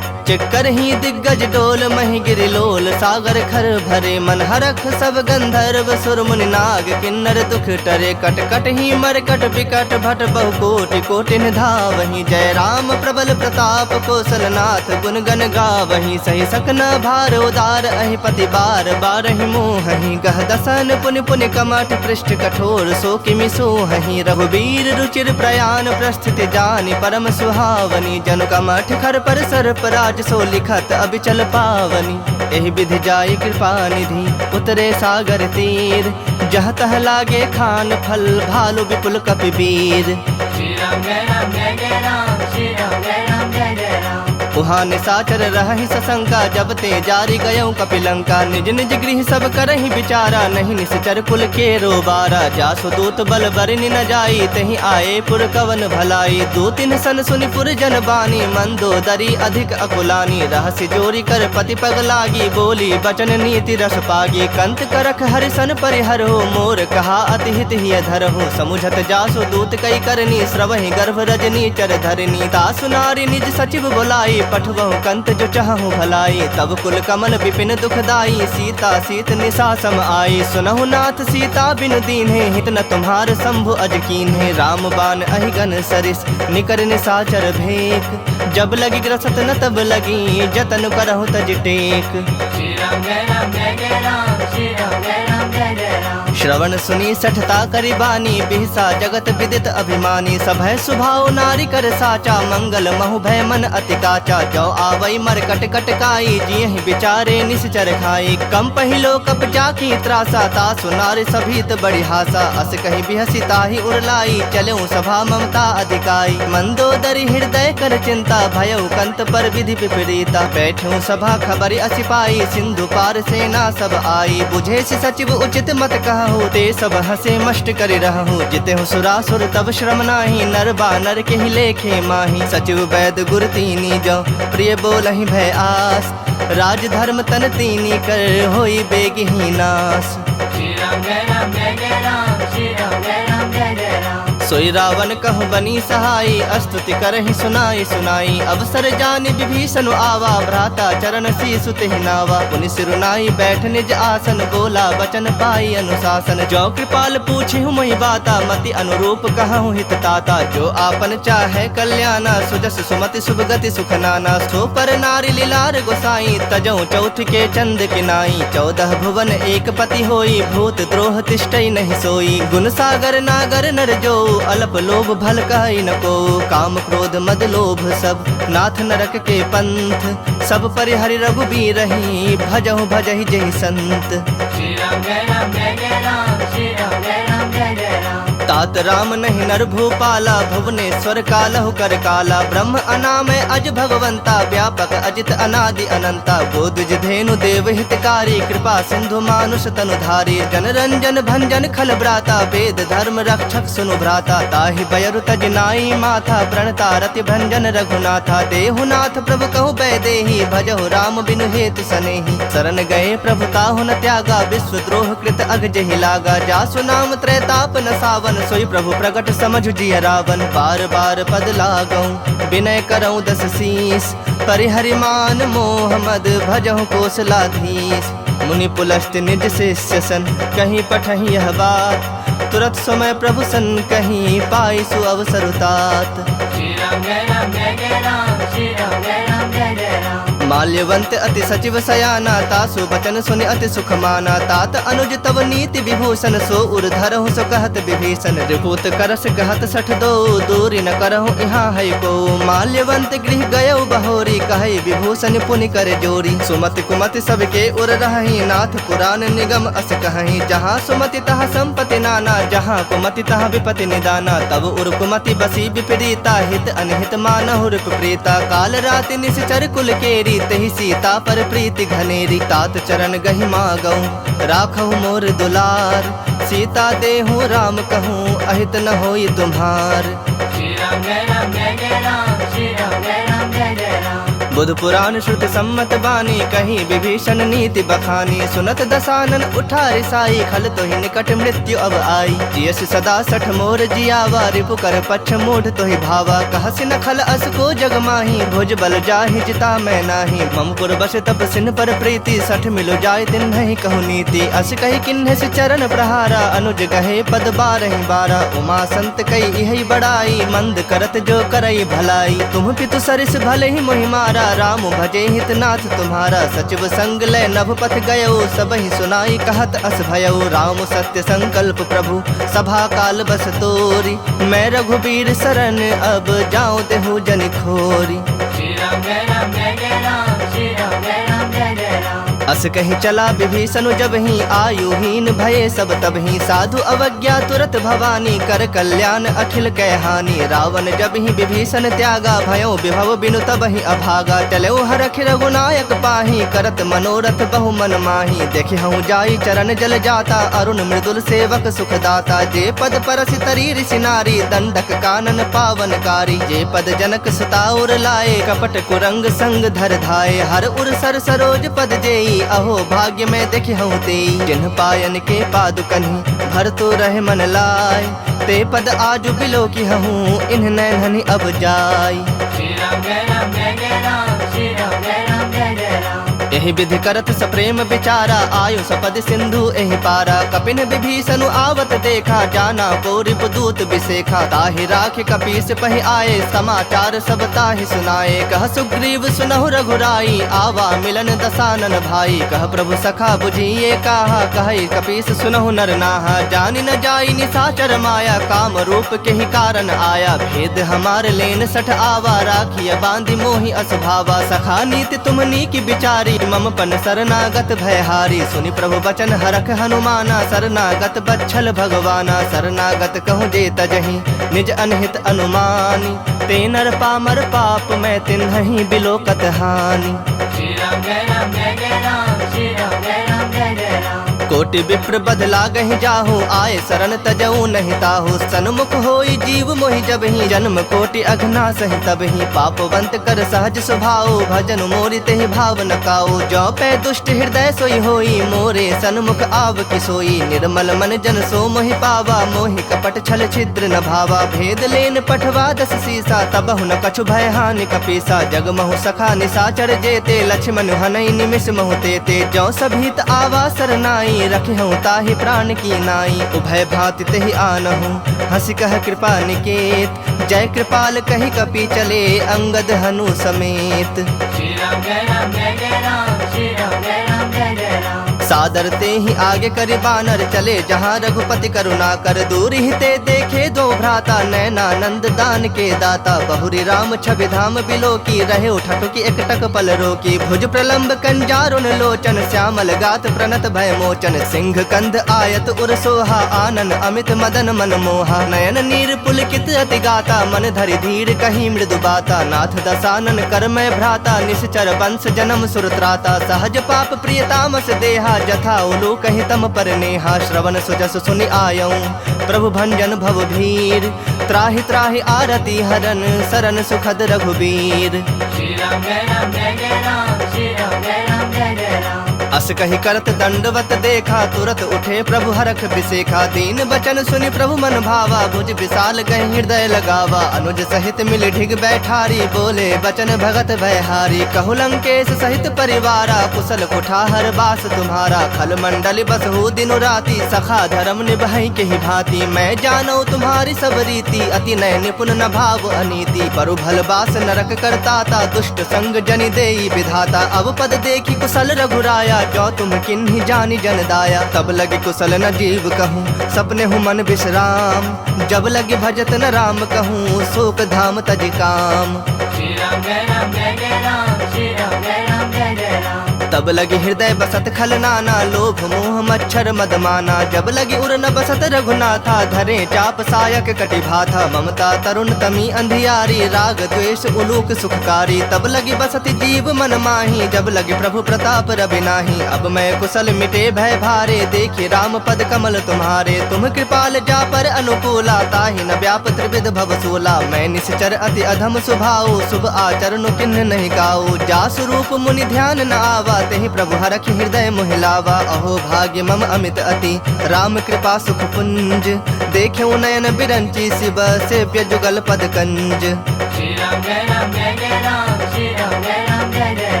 चिक्कर ही दिग्गज डोल, महि गिरि लोल। सागर खर भरे मन हरख, सब गंधर्व सुर मुनि नाग। किन्नर दुख टरे, कट कट ही मरकट बिकट भट। बहु कोटि कोटि धावहि, जय राम प्रबल प्रताप कौशलनाथ। गुण गण गावहि, सही सकना भार उदार। अहि पति बार बारहि मोहहि, गह दसन पुनि पुनि कमठ। पृष्ठ कठोर सो किमि सोहहि, रघुबीर रुचिर प्रयाण। प्रस्थिति जानि परम सुहावनी, जनु कमठ खर पर सर्प राज। सो लिखत अबिचल पावनी। एहि विधि जाई कृपा निधि, उतरे सागर तीर। जह तह लागे खान फल, भालु विपुल कपि वीर। श्री राम जय राम जय जय राम, श्री राम जय राम जय जय राम। उहाँ निसाचर रहहि सशंका, जब ते जारी गयऊँ कपिलंका। निज निज गृह सब करहि विचारा, नहीं निश्चर कुल के रोबारा। जासु दूत बल बरनि न जाई, तहि आए पुर कवन भलाई। दो तिन सन सुनि पुर जन बानी, मंदोदरी अधिक अकुलानी। रहसि जोरी कर पति पग लागी, बोली बचन नीति रस पागी। कंत करख हरिसन परिहर हो, मोर कहा अति हित हिय धर हो। समुझत जासु दूत कई करनी, श्रवहि गर्भ रजनी चर धरनी। तासु नारी निज सचिव बुलाई, पठवहु कंत जो चाहूँ भलाई। तब कुल कमल विपिन दुखदाई, सीता सीत निशा सम आई। सुनहु नाथ सीता बिनु दीन्हे, हित न तुम्हार शंभु अज कीन्हे। राम बाण अहिगन सरिस, निकर निशाचर भेक। जब लगी ग्रसत न तब लगी, जतन करहु तज टेक। श्री राम जय राम जय जय राम, श्री राम जय राम जय जय राम। श्रवण सुनी सठता करि बानी, बिहसा जगत विदित अभिमानी। सभय सुभाव नारी कर साचा, मंगल महु भय मन अति काचा। जो आवई मर कट कट काई, जियहि विचारे निश्चर खाई। कम पहिलो कप जाकी त्रासा, तासु नारी सभीत बड़ी हासा। अस कहि बिहसी ताहि उरलाई, चलऊँ सभा ममता अधिकाई। मंदोदरी हृदय कर चिंता, भयउ कंत पर विधि विपरीता। बैठूं सभा खबरि असि पाई, सिंधु पार सेना सब आई। बुझे सि सचिव उचित मत कहूँ, ते सब हसे मष्ट करि रहूँ। जितेहु सुरासुर तब श्रम नाही, नर बानर के ही लेखे माही। सचिव वैद गुर तीनी जो, प्रिय बोलहि भय आस। राज धर्म तन तीनी कर, होई बेगहि नास। श्री राम जय राम जय जय राम, श्री राम जय राम जय जय राम। सोई रावण कहु बनी सहाई, स्तुति करहि सुनाई सुनाई। अवसर जानि विभीषण आवा, भ्राता चरण शीसु तेहि नावा। पुनि सिरुनाई बैठ निज आसन, बोला वचन पाई अनुशासन। जो कृपाल पूछिहु मोहि बाता, मति अनुरूप कहूँ हित ताता। जो आपन चाहे कल्याणा, सुजस सुमति शुभ गति सुख नाना। सो पर नारी लीलार गोसाई, तजऊ चौथ के चंद किनाई। 14 भुवन एक पति होई, भूत द्रोह तिष्ठई नहीं सोई। गुण सागर नागर नर जो, अल्प लोभ भल कहि न को। काम क्रोध मद लोभ सब, नाथ नरक के पंथ। सब परिहरि रघुबीर रही, भजहु भजहि जहि संत। श्री राम जय राम जय जय राम, श्री राम जय राम जय जय राम। तात राम नहीं नर भूपाला, भुवनेश्वर कालहु कर काला। ब्रह्म अनामय अज भगवंता, व्यापक अजित अनादि अनंता। बोधि धेनु देव हितकारी, कृपा सिंधु मानुष तनुधारी। जन रंजन भंजन खल ब्राता, वेद धर्म रक्षक सुनु भ्राता। ताहि बयरु तज नाई माथा, प्रणता रति भंजन रघुनाथा। देहुनाथ प्रभु कहु बैदेही, भजहु राम बिनु हेतु सनेही। शरण गए प्रभु ताहु न त्यागा, विश्व द्रोह कृत अग जहि लागा। जासु नाम त्रैताप न सावन, सोई प्रभु प्रगट समझ जिय रावण। बार बार पद लागऊं, विनय करऊं 10 शीस। परिहरि मान मोह मद, भजहु कोसलाधीश। मुनि पुलस्त निज शिष्य सन, कहीं पठहि यह बात। तुरत समय प्रभु सन कहीं, पाई सु अवसर तात। श्री राम जय राम जय जय राम, श्री राम जय राम जय जय राम। माल्यवंत अति सचिव सयाना, तासु बचन सुनि अति सुख माना। तात अनुज तव नीति विभूषण, सो उर धरहु सो कहत विभीषण। रिपुत करस कहत 62, दूरी न करहु यहाँ है को। माल्यवंत गृह गयउ बहोरी, कहै विभूषण पुनि कर जोरी। सुमति कुमति सबके उर रहहि, नाथ पुराण निगम अस कहहि। जहाँ सुमति तहाँ संपत्ति नाना, जहाँ कुमति तहाँ विपति निदाना। तब उर कुमति बसी विपरीता, हित अनहित मानहु रिप प्रीता। काल राति निश्चर कुल केरी, तेहि सीता पर प्रीति घनेरी। तात चरण गहि मागऊं, राखहु मोर दुलार। सीता देहु राम कहूँ, अहित न होई तुम्हार। श्री राम जय राम जय जय राम, श्री राम जय राम जय जय राम। बुध पुराण श्रुति सम्मत बानी, कहीं विभीषण नीति बखानी। सुनत दसानन उठा रिसाई, खल तोहि निकट मृत्यु अब आई। जियस सदा 60 मोर जियावा, रिपु कर पक्ष मूढ़ तोहि भावा। कहसि न खल अस को जग माही, भुज बल जाहि जिता मैं नाही। ममपुर बस तप सिन पर प्रीति, 60 मिलो जाय दिन नहीं कहु नीति। अस कही किन्ह से चरण प्रहारा, अनुज गहे पद 12 12। उमा संत कई यही बड़ाई, मंद करत जो करई भलाई। तुम पितु सरिस भले ही मोहि मारा, राम भजे हितनाथ तुम्हारा। सचिव संग ले नभ पथ गयो, सबहि सुनाई कहत अस भयउ। राम सत्य संकल्प प्रभु, सभा काल बस तोरी। मैं रघुबीर शरण, अब जाऊं देहु जन खोरी। श्री राम जय राम जय जय राम, श्री राम जय राम जय जय राम। अस कहीं चला विभीषण जब ही, आयुहीन भये सब तब ही। साधु अवज्ञा तुरत भवानी, कर कल्याण अखिल कै हानि। रावण जब ही विभीषण त्यागा, भयो विभव बिनु तब ही अभागा। चलो हरख रघुनायक पाही, करत मनोरथ बहु मन माही। देखे हूँ जाई चरण जल जाता, अरुण मृदुल सेवक सुखदाता। जे पद परसि तरी ऋषि नारी, दंडक कानन पावनकारी। जे पद जनक सुताउर लाए, कपट कुरंग संग धर धाये। हर उर सर सरोज पद जेई, अहो भाग्य में देखि हूँ तेई। जिन्ह पायन के पादुकन्हि, भर तो रहे मन लाय। ते पद आजु बिलो की हूँ, इन्ह नैनहनि अब जाय। श्री राम जय राम जय जय राम, श्री राम जय राम जय जय राम। यही विधि करत सप्रेम विचारा, आयु सपद सिंधु एहि पारा। कपिन विभीषण आवत देखा, जाना को रिपुदूत विसेखा। ताहि राखि कपीस पहि आए, समाचार सब ताहि सुनाए। कह सुग्रीव सुनहु रघुराई, आवा मिलन दसानन भाई। कह प्रभु सखा बुझिए काहा, कहि कपीस सुनहु नर नाहा। जानि न जाई निशाचर माया, काम रूप के ही कारण आया। भेद हमार लेन 60 आवा, राखिय बांधि मोहि असभावा। सखा नीति तुमनी की विचारी, मम पन शरणागत भयहारी। सुनि प्रभु बचन हरख हनुमाना, शरणागत बच्छल भगवाना। शरणागत कहूँ जे तजहि, निज अनहित अनुमानी। ते नर पामर पाप, मैं तिन्हि बिलोकत हानि। श्री राम जय राम जय जय राम, श्री राम जय राम जय जय राम। कोटि विप्र बदला गहि जाहू, आए शरण तजऊ नहीं ताहू। सन्मुख होई जीव मोहि जब ही, जन्म कोटि अघना सहि तब ही। पापवंत कर सहज स्वभाव, भजन मोरि तेहि भाव न काऊ। जो पै दुष्ट हृदय सोई होई, मोरे सन्मुख आव कि सोई। निर्मल मन जन सो मोहि पावा, मोहि कपट छल छिद्र न भावा। भेद लेन पठवा दस सीसा, तबहु न कछु भय हानि कपीसा। जग महु सखा निशाचर जेते, लक्ष्मण हनई निमिष महु तेते। जो सभीत आवा सरनाई, रखे हूँ ताहि प्राण की नाई। उभय भांति तेहि आनहु, हंसी कह कृपा निकेत। जय कृपाल कहि कपि चले, अंगद हनु समेत। श्री राम जय राम जय जय राम, श्री राम जय राम जय जय राम। सादर ते ही आगे करि बानर चले, जहाँ रघुपति करुणा कर। दूर ही ते देखे दो भ्राता, नैनानंद दान के दाता। बहुरी राम छवि धाम बिलो की, रहे उठटु की एकटक पल रोकी। भुज प्रलंब कंजारुन लोचन, श्यामल गात प्रणत भय मोचन। सिंह कंध आयत उर सोहा, आनन अमित मदन मन मोहा। नयन नीर पुलकित अति गाता, मन धरि धीर कहीं मृदु बाता। नाथ दसानन कर मैं भ्राता, निश्चर वंश जन्म सुरत्राता। सहज पाप प्रियतामस देहा, जथा उलू कहि तम पर नेहा। श्रवण सुजस सुनि आयऊं, प्रभु भंजन भव भीर। त्राहि त्राहि आरती हरन, सरन सुखद रघुबीर। श्री राम जय राम जय जय राम, श्री राम जय राम जय जय राम। अस कहि करत दंडवत देखा, तुरत उठे प्रभु हरख बिसेखा। दीन बचन सुनि प्रभु मन भावा, भुज विशाल गहि हृदय लगावा। अनुज सहित मिल ढिग बैठारी, बोले बचन भगत भयहारी। कहु लंकेश सहित परिवारा, कुशल कुठार बास तुम्हारा। खल मंडल बसहु दिनु राति, सखा धर्म निभाई केहि भांति। मैं जानौ तुम्हारी सब रीति, अति नय निपुण न भाव अनीति। परु भल बास नरक करताता, दुष्ट संग जनि देई विधाता। अब पद देखी कुशल रघुराया, जो तुम किन्ही जानी जन दाया। तब लगे कुशल न जीव कहूँ, सपने हूँ मन विश्राम। जब लगे भजत न राम कहूँ, शोक धाम तज काम। श्री राम जय राम जय जय राम, श्री राम जय राम जय जय राम। तब लगे हृदय बसत खल नाना, लोभ मोह मच्छर मदमाना। जब लगे उर न बसत रघुनाथा, धरे चाप सायक कटि भाथा। ममता तरुण तमी अंधियारी, राग द्वेष उलूक सुखकारी। तब लगी बसत जीव मन माही, जब लगे प्रभु प्रताप रवि नाही। अब मैं कुशल मिटे भय भारे, देखी राम पद कमल तुम्हारे। तुम कृपाल जा पर अनुकूला, ताहि न व्याप त्रिविध भव सूला। मैं निश्चर अति अधम स्वभाव, शुभ आचरण किन्ह नहीं गाऊ। जा स्वरूप मुनि ध्यान न आवा, तेहि प्रभु हरख हृदय मोहिलावा। अहो भाग्य मम अमित अति, राम कृपा सुख पुंज। देख्यौ नयन बिरंची, शिव सेव्य जुगल पद कंज। श्री राम जय राम जय जय राम, श्री राम जय राम जय जय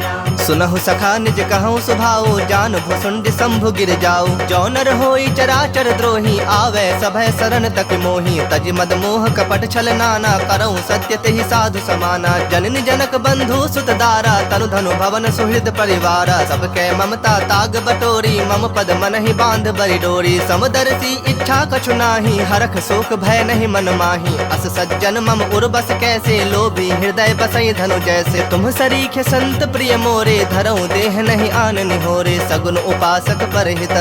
राम। सुनहु सखा निज कहूँ सुभाऊ, जान भुसुंड शंभु गिर जाऊ। जो नर होई चराचर द्रोही, आवे सभय शरण तक मोही। तज मद मोह कपट छल नाना, करऊँ सत्य तेहि साधु समाना। जननी जनक बंधु सुत दारा, तनु धनु भवन सुहृद परिवारा। सबके ममता ताग बटोरी, मम पद मन ही बांध बरि डोरी। समदर्शी इच्छा कछु नाही, हरख शोक भय नहीं मन माही। अस सज्जन मम उर्बस कैसे, लोभी हृदय बसई धनु जैसे। तुम सरीखे संत प्रिय मोरे, धरऊँ देह नहीं आन निहोरे। सगुन उपासक परहित,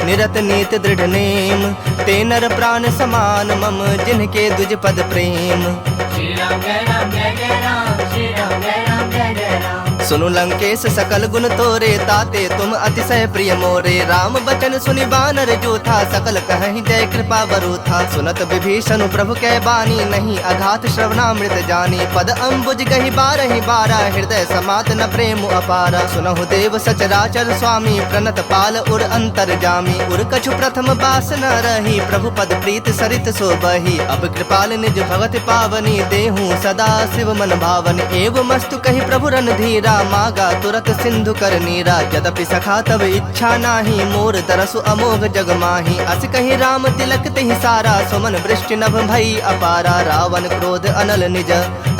निरत नीत दृढ़ नेम। ते नर प्राण समान मम, जिनके दुज पद प्रेम। श्री राम जय राम जय जय राम, श्री राम जय राम जय जय राम। सुनु लंकेश सकल गुण तोरे, ताते तुम अतिशय प्रिय मोरे। राम बचन सुनि बानर जो था, सकल कहीं जय कृपा बरु था। सुनत विभीषण प्रभु कै बानी, नहीं अघात श्रवणामृत जानी। पद अम्बुज गहि बारहि बारा, हृदय समात न प्रेम अपारा। सुनहु देव सचराचर स्वामी, प्रणत पाल उर अंतर जामी। उर कछु प्रथम बास न रही, प्रभु पद प्रीत सरित सो बही। अब कृपाल निज भगत पावनी, देहूँ सदा शिव मन भावनी। एव मस्तु कहि प्रभु रणधीरा, मागा तुरत सिंधु कर नीरा। यद्यपि सखा तब इच्छा नाही, मोर तरसु अमोघ जग माही। अस कहि राम तिलक तेहि सारा, सुमन वृष्टि नभ भई अपारा। रावण क्रोध अनल निज,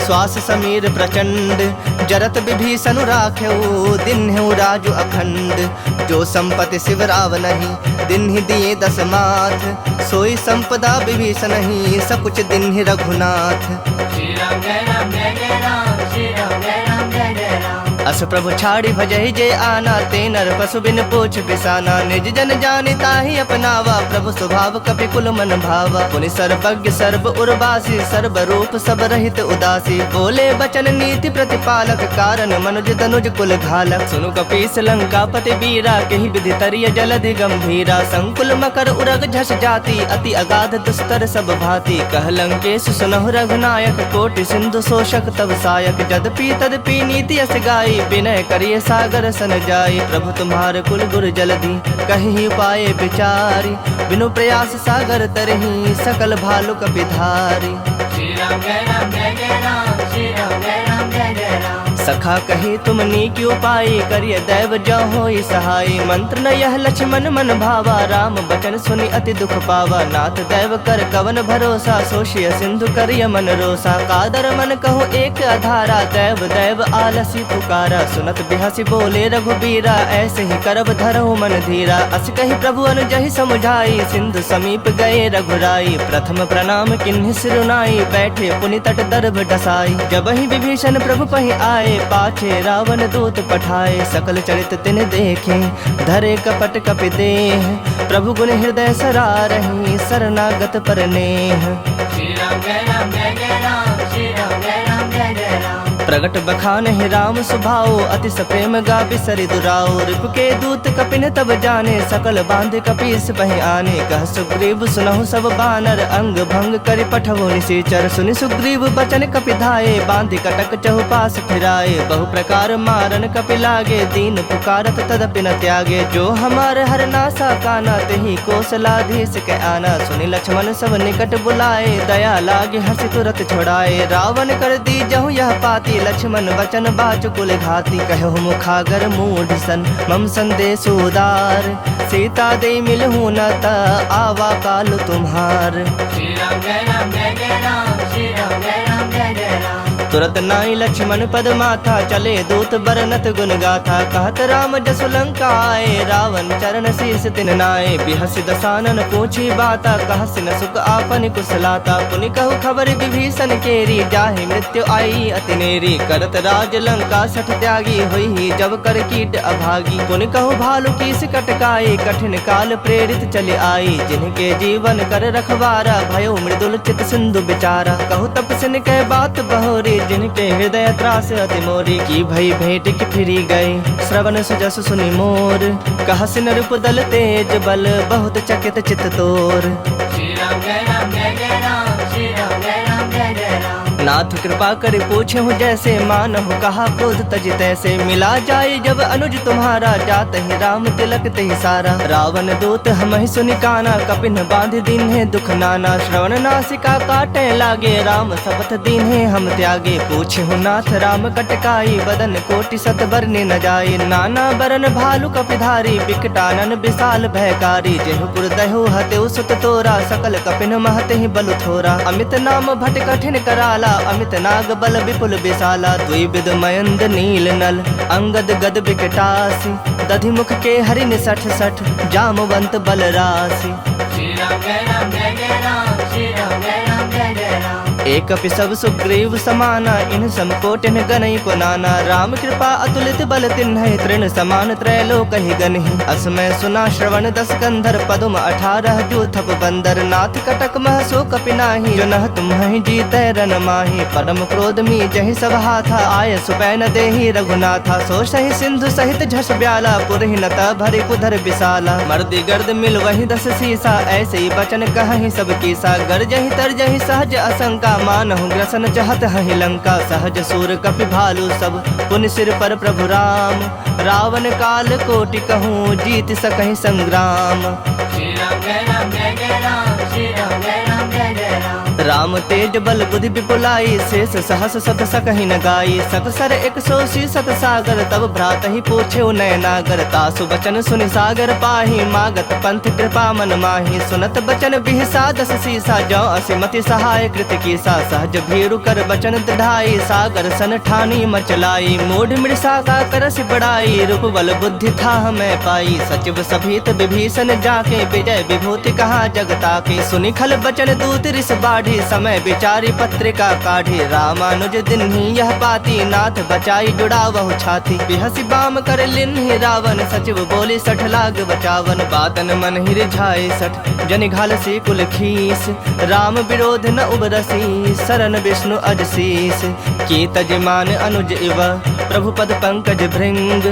श्वास समीर प्रचंड। जरत विभीषण राख्यऊ, दिन्हु राजु अखंड। जो संपत्ति शिव राव नहीं, दिन्हि दिए दस माथ। सोई संपदा विभीषण ही, सकुच दिन्हि रघुनाथ। श्री राम जय राम जय जय राम, श्री राम जय राम जय जय राम। अस प्रभु छाड़ी भजहि जे आना, ते नर पशु बिन पूछ बिसाना। निज जन जानिता ही अपनावा, प्रभु स्वभाव कपि कुल मन भावा। पुनि सर्वज्ञ सर्व उर्वासी, सर्व रूप सब रहित उदासी। बोले बचन नीति प्रतिपालक, कारण मनुज तनुज कुल घालक। सुनु कपीस लंकापति वीरा, केहि विधि तरिय जलधि गंभीरा। संकुल मकर उरग झस जाति, अति अगाध दुस्तर सब भांति। कह लंकेश सुनहु रघुनायक, कोटि सिंधु शोषक तब सायक। जदपि तदपि नीति यस गाई, विनय करिए सागर सन जाई। प्रभु तुम्हार कुल गुर जलधि, कहि पाए विचारी। बिनु प्रयास सागर तरहि, सकल भालु कपिधारी। श्री राम जय राम जय जय राम, श्री राम जय राम जय जय राम। सखा कहे तुम नीक उपाय, करिय दैव जो होई सहाय। मंत्र न यह लक्ष्मण मन भावा, राम बचन सुनि अति दुख पावा। नाथ दैव कर कवन भरोसा, सोशिय सिंधु करिय मन रोसा। कादर मन कहूँ एक आधारा, दैव दैव आलसी पुकारा। सुनत बिहसी बोले रघुबीरा, ऐसे ही करब धरहु मन धीरा। अस कही प्रभु अनुजहि समुझाई, सिंधु समीप गए रघुराई। प्रथम प्रणाम किन्हि सिरुनाई, बैठे पुनि तट दर्भ डसाई। जब ही विभीषण प्रभु पहि आए, पाछे रावण दूत पठाए। सकल चरित तिन देखे, धरे कपट कपि देह। प्रभु गुण हृदय सरारहि, शरणागत पर नेह। श्री राम जय राम जय जय राम, श्री राम जय राम जय जय राम। प्रगट बखान ही राम सुभाओ, अति सप्रेम गा बिसरि दुराओ। रिपु के दूत कपिन तब जाने, सकल बांध कपीस बहि आने। कह सुग्रीव सुनहु सब बानर, अंग भंग करि पठवो निशाचर। सुनि सुग्रीव बचन कपि धाये, बांधि कटक चहुपास फिराए। बहु प्रकार मारन कपि लागे, दीन पुकारत तदपि न त्यागे। जो हमार हर नासा काना, तेहि कौशलाधीश के आना। सुनि लक्ष्मण सब निकट बुलाए, दया लागे हर्षि तुरत छोड़ाए। रावण कर दी जहु यह पाती, लक्ष्मण वचन बाचु कुल घाती। कहु मुखागर मूढ़ सन, मम संदेश उदार। सीता दे मिलहु न ता, आवा काल तुम्हार। श्री राम जय राम जय जय राम, श्री राम जय राम जय जय राम। तुरत नाई लक्ष्मण पद माथा, चले दूत बरनत गुण गाथा। कहत राम जसु लंका आए, रावण चरण शीस तिन नाए। बिहसि दसानन पूछी बाता, कहसि न सुख आपन कुशलाता। पुनि कहु खबर विभीषण केरी, जाहि मृत्यु आई अति नेरी। करत राज लंका सठ त्यागी, होई जब कर कीट अभागी। पुनि कहु भालु कीस कटकाई, कठिन काल प्रेरित चले आई। जिनके जीवन कर रखवारा, भयो मृदुल चित सिंधु बिचारा। कहु तपसिन कह बात बहोरी, जिनके हृदय त्रास अति मोरी। की भई भेंट की फिरी गए, श्रवण सुजस सुनि मोर। कहसिन रूप दल तेज बल, बहुत चकित चित तोर। श्री राम जय राम जय जय राम, श्री राम जय राम जय जय राम। नाथ कृपा कर पूछे हूँ जैसे, मानहु कहा क्रोध तज तैसे। मिला जाए जब अनुज तुम्हारा, जात ही राम तिलक तेहि सारा। रावण दूत हमहि सुनि काना, कपिन बांध दीन्हे दुख नाना। श्रवण नासिका काटे लागे, राम शपथ दीन्हे हम त्यागे। पूछे हूँ नाथ राम कटकाई, बदन कोटि सत बरने न जाए। नाना बरन भालु कपिधारी, बिकटानन विशाल भयकारी। जेहुपुर दहु हतेउ सुत तोरा, सकल कपिन महते ही बलु थोरा। अमित नाम भट कठिन कराला, अमित नाग बल विपुल विशाला। द्विविध मयंद नील नल, अंगद गद विकटासी। दधि मुख के हरिन सठ सठ, जामवंत बल राशि। श्री राम जय राम जय जय राम, श्री राम जय राम जय जय राम। एक सब सुग्रीव समाना, इन समकोटिन गनई को नाना। राम कृपा अतुलित बल तिन्हि, तृण समान त्रैलोक ही गनहि। असमय सुना श्रवण दस कंधर, पदुम 18 जो थप बंदर। नाथ कटक मह सो कपि नाही, जो नह तुम्हि जीतै रन माही। परम क्रोध मी जहि सब हाथा, आय सुपैन देहि रघुनाथा। सो सहि सिंधु सहित झस ब्याला, पुरहि न भरि कुधर विशाला। मर्दि गर्द मिल वही 10 सीसा, ऐसे ही बचन कहहि सब कीसा। गरजहि तरजहि सहज असंका, मानहु ग्रसन चहत हहि लंका। सहज सूर कपि भालु सब, पुनि सिर पर प्रभु राम। रावण काल कोटि कहूँ, जीत सकहि संग्राम। श्री राम जय राम जय जय राम, श्री राम जय राम जय जय राम। राम तेज बल बुद्धि विपुलाई, शेष सहस सत सकहि न गाई। सतसर 180 सत सागर, तब भ्रात ही पूछे नयनागर। तासु बचन सुनि सागर पाही, मागत पंथ कृपा मन माही। सुनत बचन बिहसा 10 सीसा, जो असिमति सहाय कृत कीसा। सहज भीरु कर बचन दृढ़ाई, सागर सन ठानी मचलाई। मूढ़ मृषा का करस बड़ाई, रूप बल बुद्धि था मैं पाई। सचिव सभीत विभीषण जाके, विजय विभूति कहा जगता के। सुनि खल बचन दूत रिस बाढ़ी, समय विचारी पत्रिका काढ़ी, रामानुज दिन ही यह पाती, नाथ बचाई जुड़ा वहु छाती। बिहसी बाम कर लिन्हि रावण, सचिव बोली 60 लाग बचावन। बातन मन ही रिझाए 60, जनि घालसी कुल खीस, राम विरोध न उबरसी, शरण विष्णु अजशीस। की तजमान अनुज इव, प्रभु पद पंकज भृंग,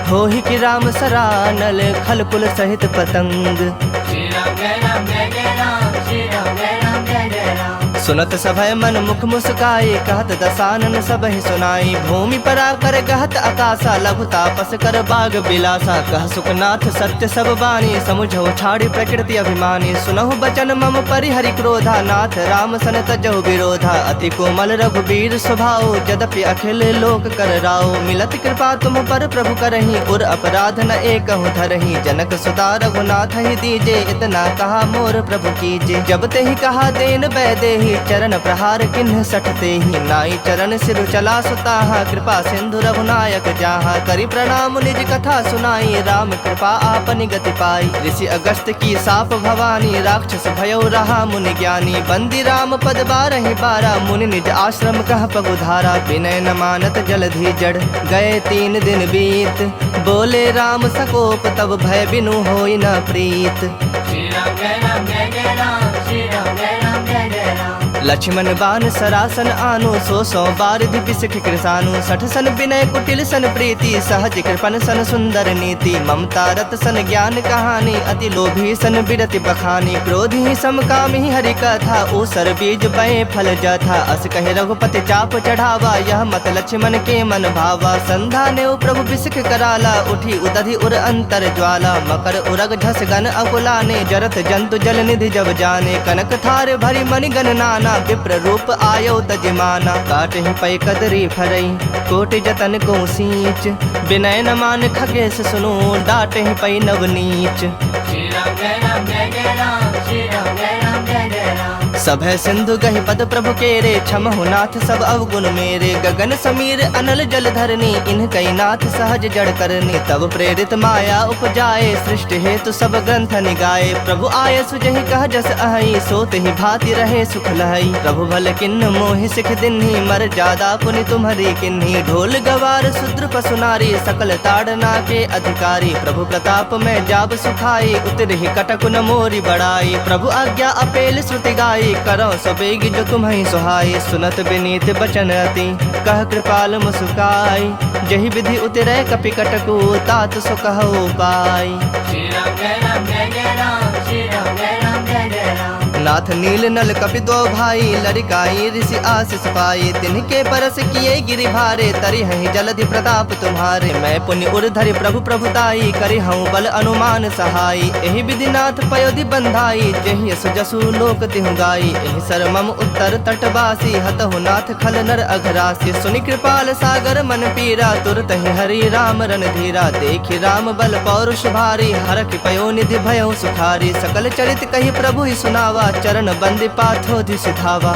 होहि कि राम सरानल, खल कुल सहित पतंग। श्री राम जय राम जय जय राम, श्री राम जय राम जय जय राम। सुनत सभय मन मुख मुस्काए, कहत दसानन सबहि सुनाई। भूमि पर आकर गहत आकाशा, लघु तापस कर बाग बिलासा। कह सुखनाथ सत्य सब बानी, समुझो छाड़ी प्रकृति अभिमानी। सुनहु बचन मम परिहरि क्रोधा, नाथ राम सन तजहु विरोधा। अति कोमल रघुबीर स्वभाव, यद्यपि अखिल लोक कर राव। मिलत कृपा तुम पर प्रभु करही, उर अपराध न एकहु धरही। जनक सुता रघुनाथ ही दीजे, इतना कहा मोर प्रभु कीजे। जब ते ही कहा देन बैदेही, चरण प्रहार किन्ह सठते ही। नाई चरण सिर चला सुताहा, कृपा सिंधु रघुनायक जाहा। करि प्रणाम निज कथा सुनाई, राम कृपा आपनि गति पाई। ऋषि अगस्त की साप भवानी, राक्षस भयो रहा मुनि ज्ञानी। बंदी राम पद बारहि बारा, मुनि निज आश्रम कह पगुधारा। विनय न मानत जलधि जड़, गए 3 दिन बीत। बोले राम सकोप, तब भय बिनु होई न प्रीत। श्री राम जय राम जय जय राम, श्री राम जय राम जय जय राम। लक्ष्मण बान सरासन आनु, 100 बारिधि बिसख कृसानु। 60 सन विनय कुटिल सन प्रीति, सहज कृपन सन सुंदर नीति। ममता रत सन ज्ञान कहानी, अति लोभी सन बिरति बखानी। क्रोधी समकामी हरि कथा, ऊसर बीज पय फल जथा। अस कहे रघुपति चाप चढ़ावा, यह मत लक्ष्मण के मन भावा। संधा ने प्रभु बिसख कराला, उठी उदधि उर अंतर ज्वाला। मकर उरग झस गन अकुलाने, जरत जंतु जल निधि जब जाने। कनक थार भरी मणि गण नाना, विप्र रूप आयो तजमाना। काटहि पै कदरी फरई, कोटि जतन को सींच। विनय न मान खगेश सुनो, डाटहि पै नवनीच। श्री राम जय राम जय जय राम, श्री राम जय राम जय जय राम। सभय सिंधु गहि पद प्रभु केरे, क्षमहु नाथ सब अवगुण मेरे। गगन समीर अनल जल धरनी, इन्ह कई नाथ सहज जड़ करनी। तब प्रेरित माया उपजाए, सृष्टि हेतु सब ग्रंथ निगाए। प्रभु आय सुजहि कह जस अहई, सोत ही भांति रहे सुख लहई। प्रभु भल किन्न मोहि सिख दिन्ही, मर जादा पुनि तुम्हरी किन्ही। ढोल गवार शूद्र पशु नारी, सकल ताड़ना के अधिकारी। प्रभु प्रताप में जाब सुखाई, उतरहि कटक न मोरी बड़ाई। प्रभु आज्ञा अपेल श्रुति गाई, करो सबेग जो तुम्हें सुहाई। सुनत विनीत बचन अति, कह कृपाल मुस्काई। जहि विधि उतरै कपि कटकु, तात सो कहो पाई। श्री राम जय राम जय जय राम, श्री राम जय राम जय जय राम। नाथ नील नल कपि दो भाई, लड़काई ऋषि आशीष पाई। तिनके परस किए गिरि भारे, तरि हहि जलधि प्रताप तुम्हारे। मैं पुण्य उर्धरि प्रभु प्रभुताई, करि हूँ बल अनुमान सहाई। एहि विधि नाथ पयोधि बंधाई, जेहि यस जसु लोक तिहु गाई। एहि सर मम उत्तर तटवासी, हतहु नाथ खल नर अघरासी। सुनि कृपाल सागर मन पीरा, तुरत ही हरि राम रणधीरा। देखि राम बल पौरुष भारी, हरखि पयो निधि भयो सुखारी। सकल चरित कहि प्रभु ही सुनावा, चरण बंदी पाथोधि सिधावा।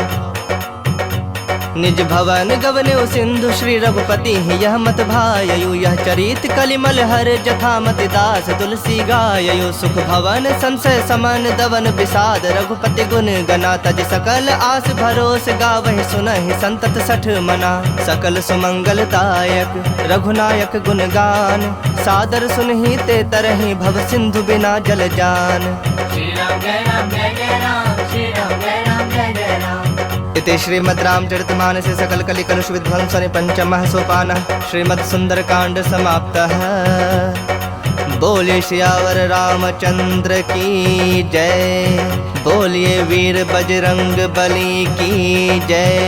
निज भवन गवन्यो सिंधु, श्री रघुपति यह मत भाययु। यह चरित कलिमल हर, जथा मति दास तुलसी गाययु। सुख भवन संशय समन, दवन विषाद रघुपति गुण गना। तज सकल आस भरोस, गावहि सुनहि संतत 60 मना। सकल सुमंगलदायक रघुनायक गुण गान, सादर सुनहि ते तरहि भव सिंधु बिना जल जान। श्री राम जय राम जय जय राम, श्री राम जय राम जय जय राम। इति श्रीमद् रामचरितमानसे सकल कलि कलुष विध्वंसने पंचमः सोपानः श्रीमद् सुंदरकांड समाप्तः। बोलिए सियावर रामचंद्र की जय, बोलिए वीर बजरंग बली की जय,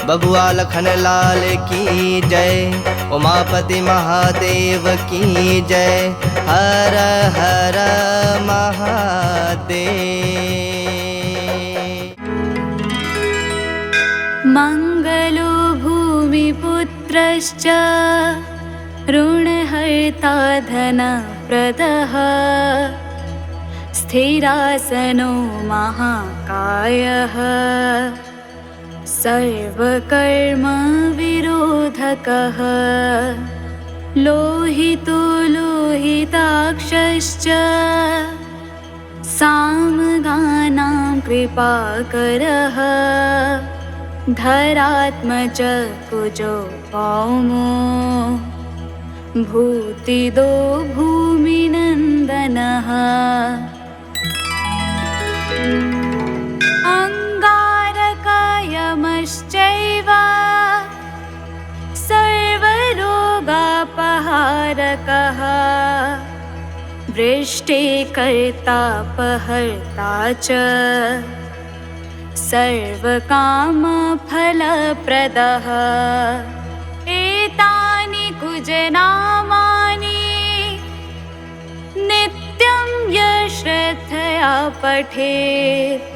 बबुआ लखन लाल की जय, उमापति महादेव की जय। हर हर महादेव। मङ्गलो भूमिपुत्रश्च ऋणहर्ता धनप्रदः, स्थिरासनो महाकायः, सर्वकर्मविरोधकः, लोहितो लोहिताक्षश्च, सामगानां कृपाकरः धरात्मज कुजो भौमो भूतिदो भूमिनन्दनः अंगारकायमश्चैव सर्वरोगापहारकः वृष्टिकर्तापहर्ता च सर्वकामफलप्रदः एतानि कुजनामानि नित्यं यश्रद्धया पठेत्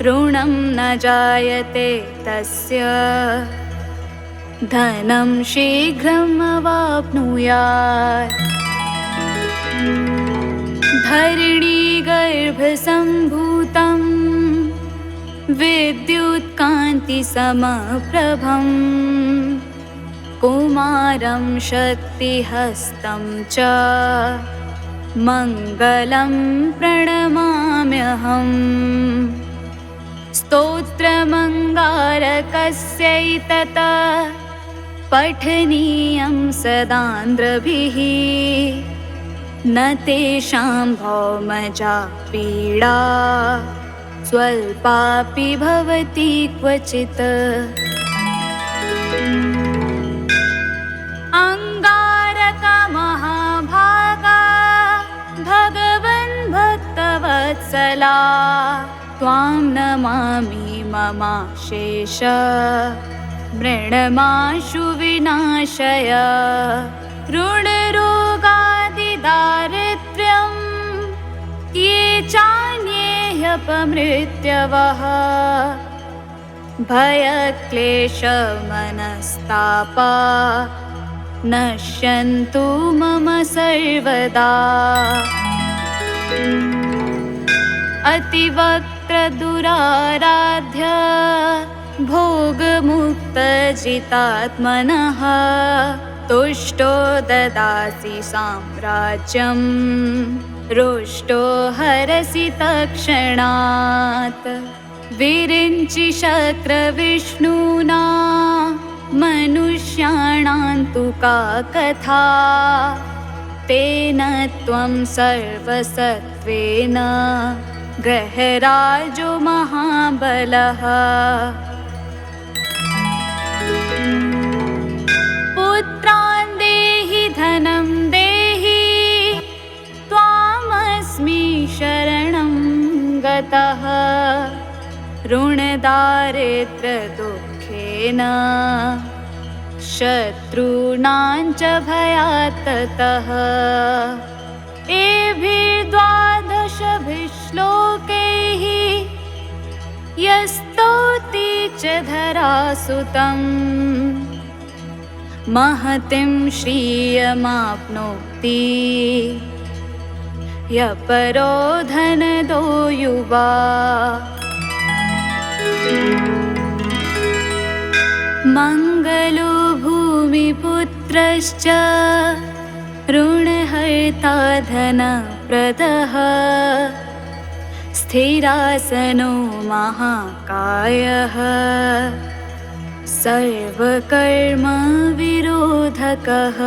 ऋणं न जायते तस्य धनं शीघ्रम् अवाप्नुयात् धरणीगर्भसम्भूतं विद्युत्कान्तिसमप्रभं कुमारं शक्तिहस्तं च मङ्गलं प्रणमाम्यहम् स्तोत्रमङ्गारकस्यैतत् पठनीयं सदान्द्रभिः न तेषां भौमजा पीडा स्वल्पापि भवति क्वचित् अंगारकमहाभागा भगवन् भक्तवत्सला त्वां नमामि ममाशेष मृणमाशु विनाशय ऋणरोगादिदारिद्र्यं ये चान्येह्यपमृत्यवः भयक्लेशमनस्तापा नश्यन्तु मम सर्वदा अतिवक्त्रदुराराध्य भोगमुक्तजितात्मनः तुष्टो ददासि साम्राज्यं रुष्टो हरसि तत्क्षणात् विरिञ्चि शक्रविष्णुना मनुष्याणां तु का कथा तेन त्वं सर्वसत्त्वेन ग्रहराजो महाबलः पुत्रान् देहि धनं देहि त्वामस्मि शरणं गतः ऋणदारिद्र्यदुःखेन शत्रूणां च भयात् ततः एभिर्द्वादशभिः श्लोकैः यस्तौति च धरासुतं महतीं श्रियमाप्नोति यपरो धनदो युवा मङ्गलो भूमिपुत्रश्च ऋणहर्ता धनप्रदः स्थिरासनो महाकायः सर्वकर्मविरोधकः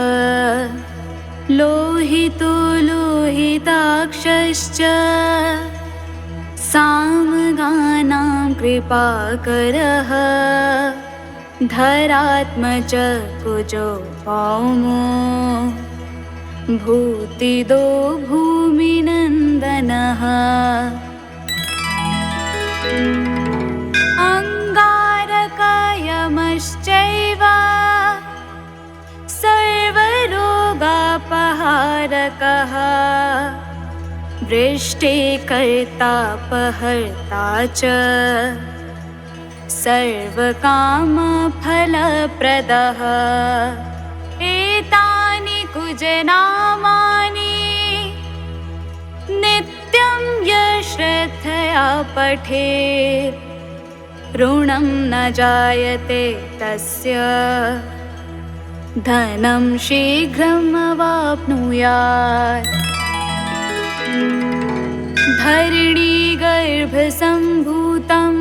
लोहितो लोहिताक्षश्च सामगानां कृपाकरः धरात्मज कुजो भौमो भूतिदो भूमिनन्दनः अंगारकायमश्चैव सर्वरोगापहारकः वृष्टिकर्तापहर्ता च सर्वकामफलप्रदः एतानि कुजनामानि नित्यं यश्रद्धया पठेत् ऋणं न जायते तस्य धनं शीघ्रम् अवाप्नुयात् धरणीगर्भसम्भूतं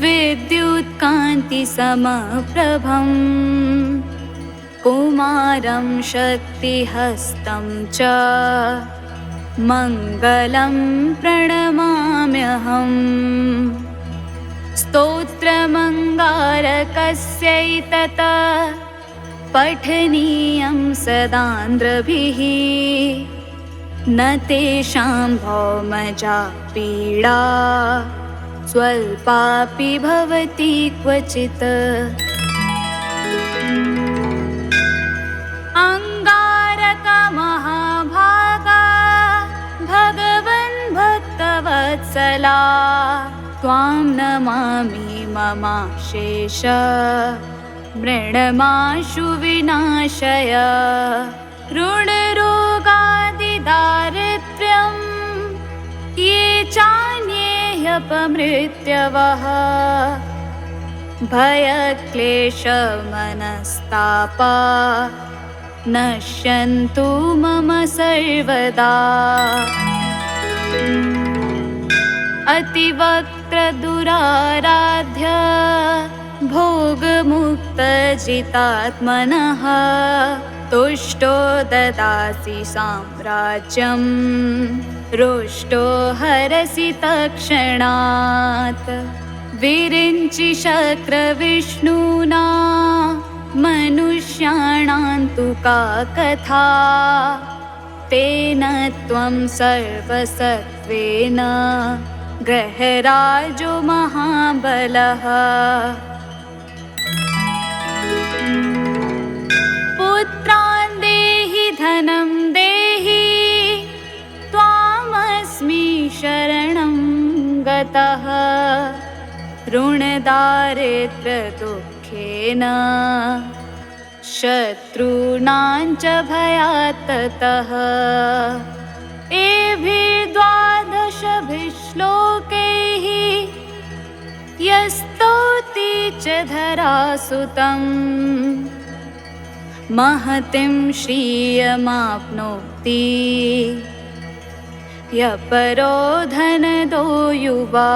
विद्युत्कान्तिसमप्रभं कुमारं शक्तिहस्तं च मङ्गलं प्रणमाम्यहम् स्तोत्रमङ्गारकस्यैतत् पठनीयं सदान्द्रभिः न तेषां भौमजा पीडा स्वल्पापि भवति क्वचित् अङ्गारकमहाभागा भगवन् भक्तवत्सला त्वां नमामि ममाशेष मृणमाशु विनाशय ऋणरोगादिदारिद्र्यं ये चान्ये ह्यपमृत्यवः भयक्लेशमनस्तापा नश्यन्तु मम सर्वदा अतिवक्त्रदुराराध्य भोगमुक्तजितात्मनः तुष्टो ददासि साम्राज्यं रुष्टो हरसि तत्क्षणात् विरिञ्चि शक्रविष्णुना मनुष्याणां तु का कथा तेन त्वं सर्वसत्त्वेन ग्रहराजो महाबलः पुत्रान् देहि धनं देहि त्वामस्मि शरणं गतः ऋणदारिद्र्यदुःखेन शत्रूणां च भयात् ततः एभिर्द्वादशभिः श्लोकैः यस्तौति च धरासुतम् महतीं श्रियमाप्नोति यः परो धनदो युवा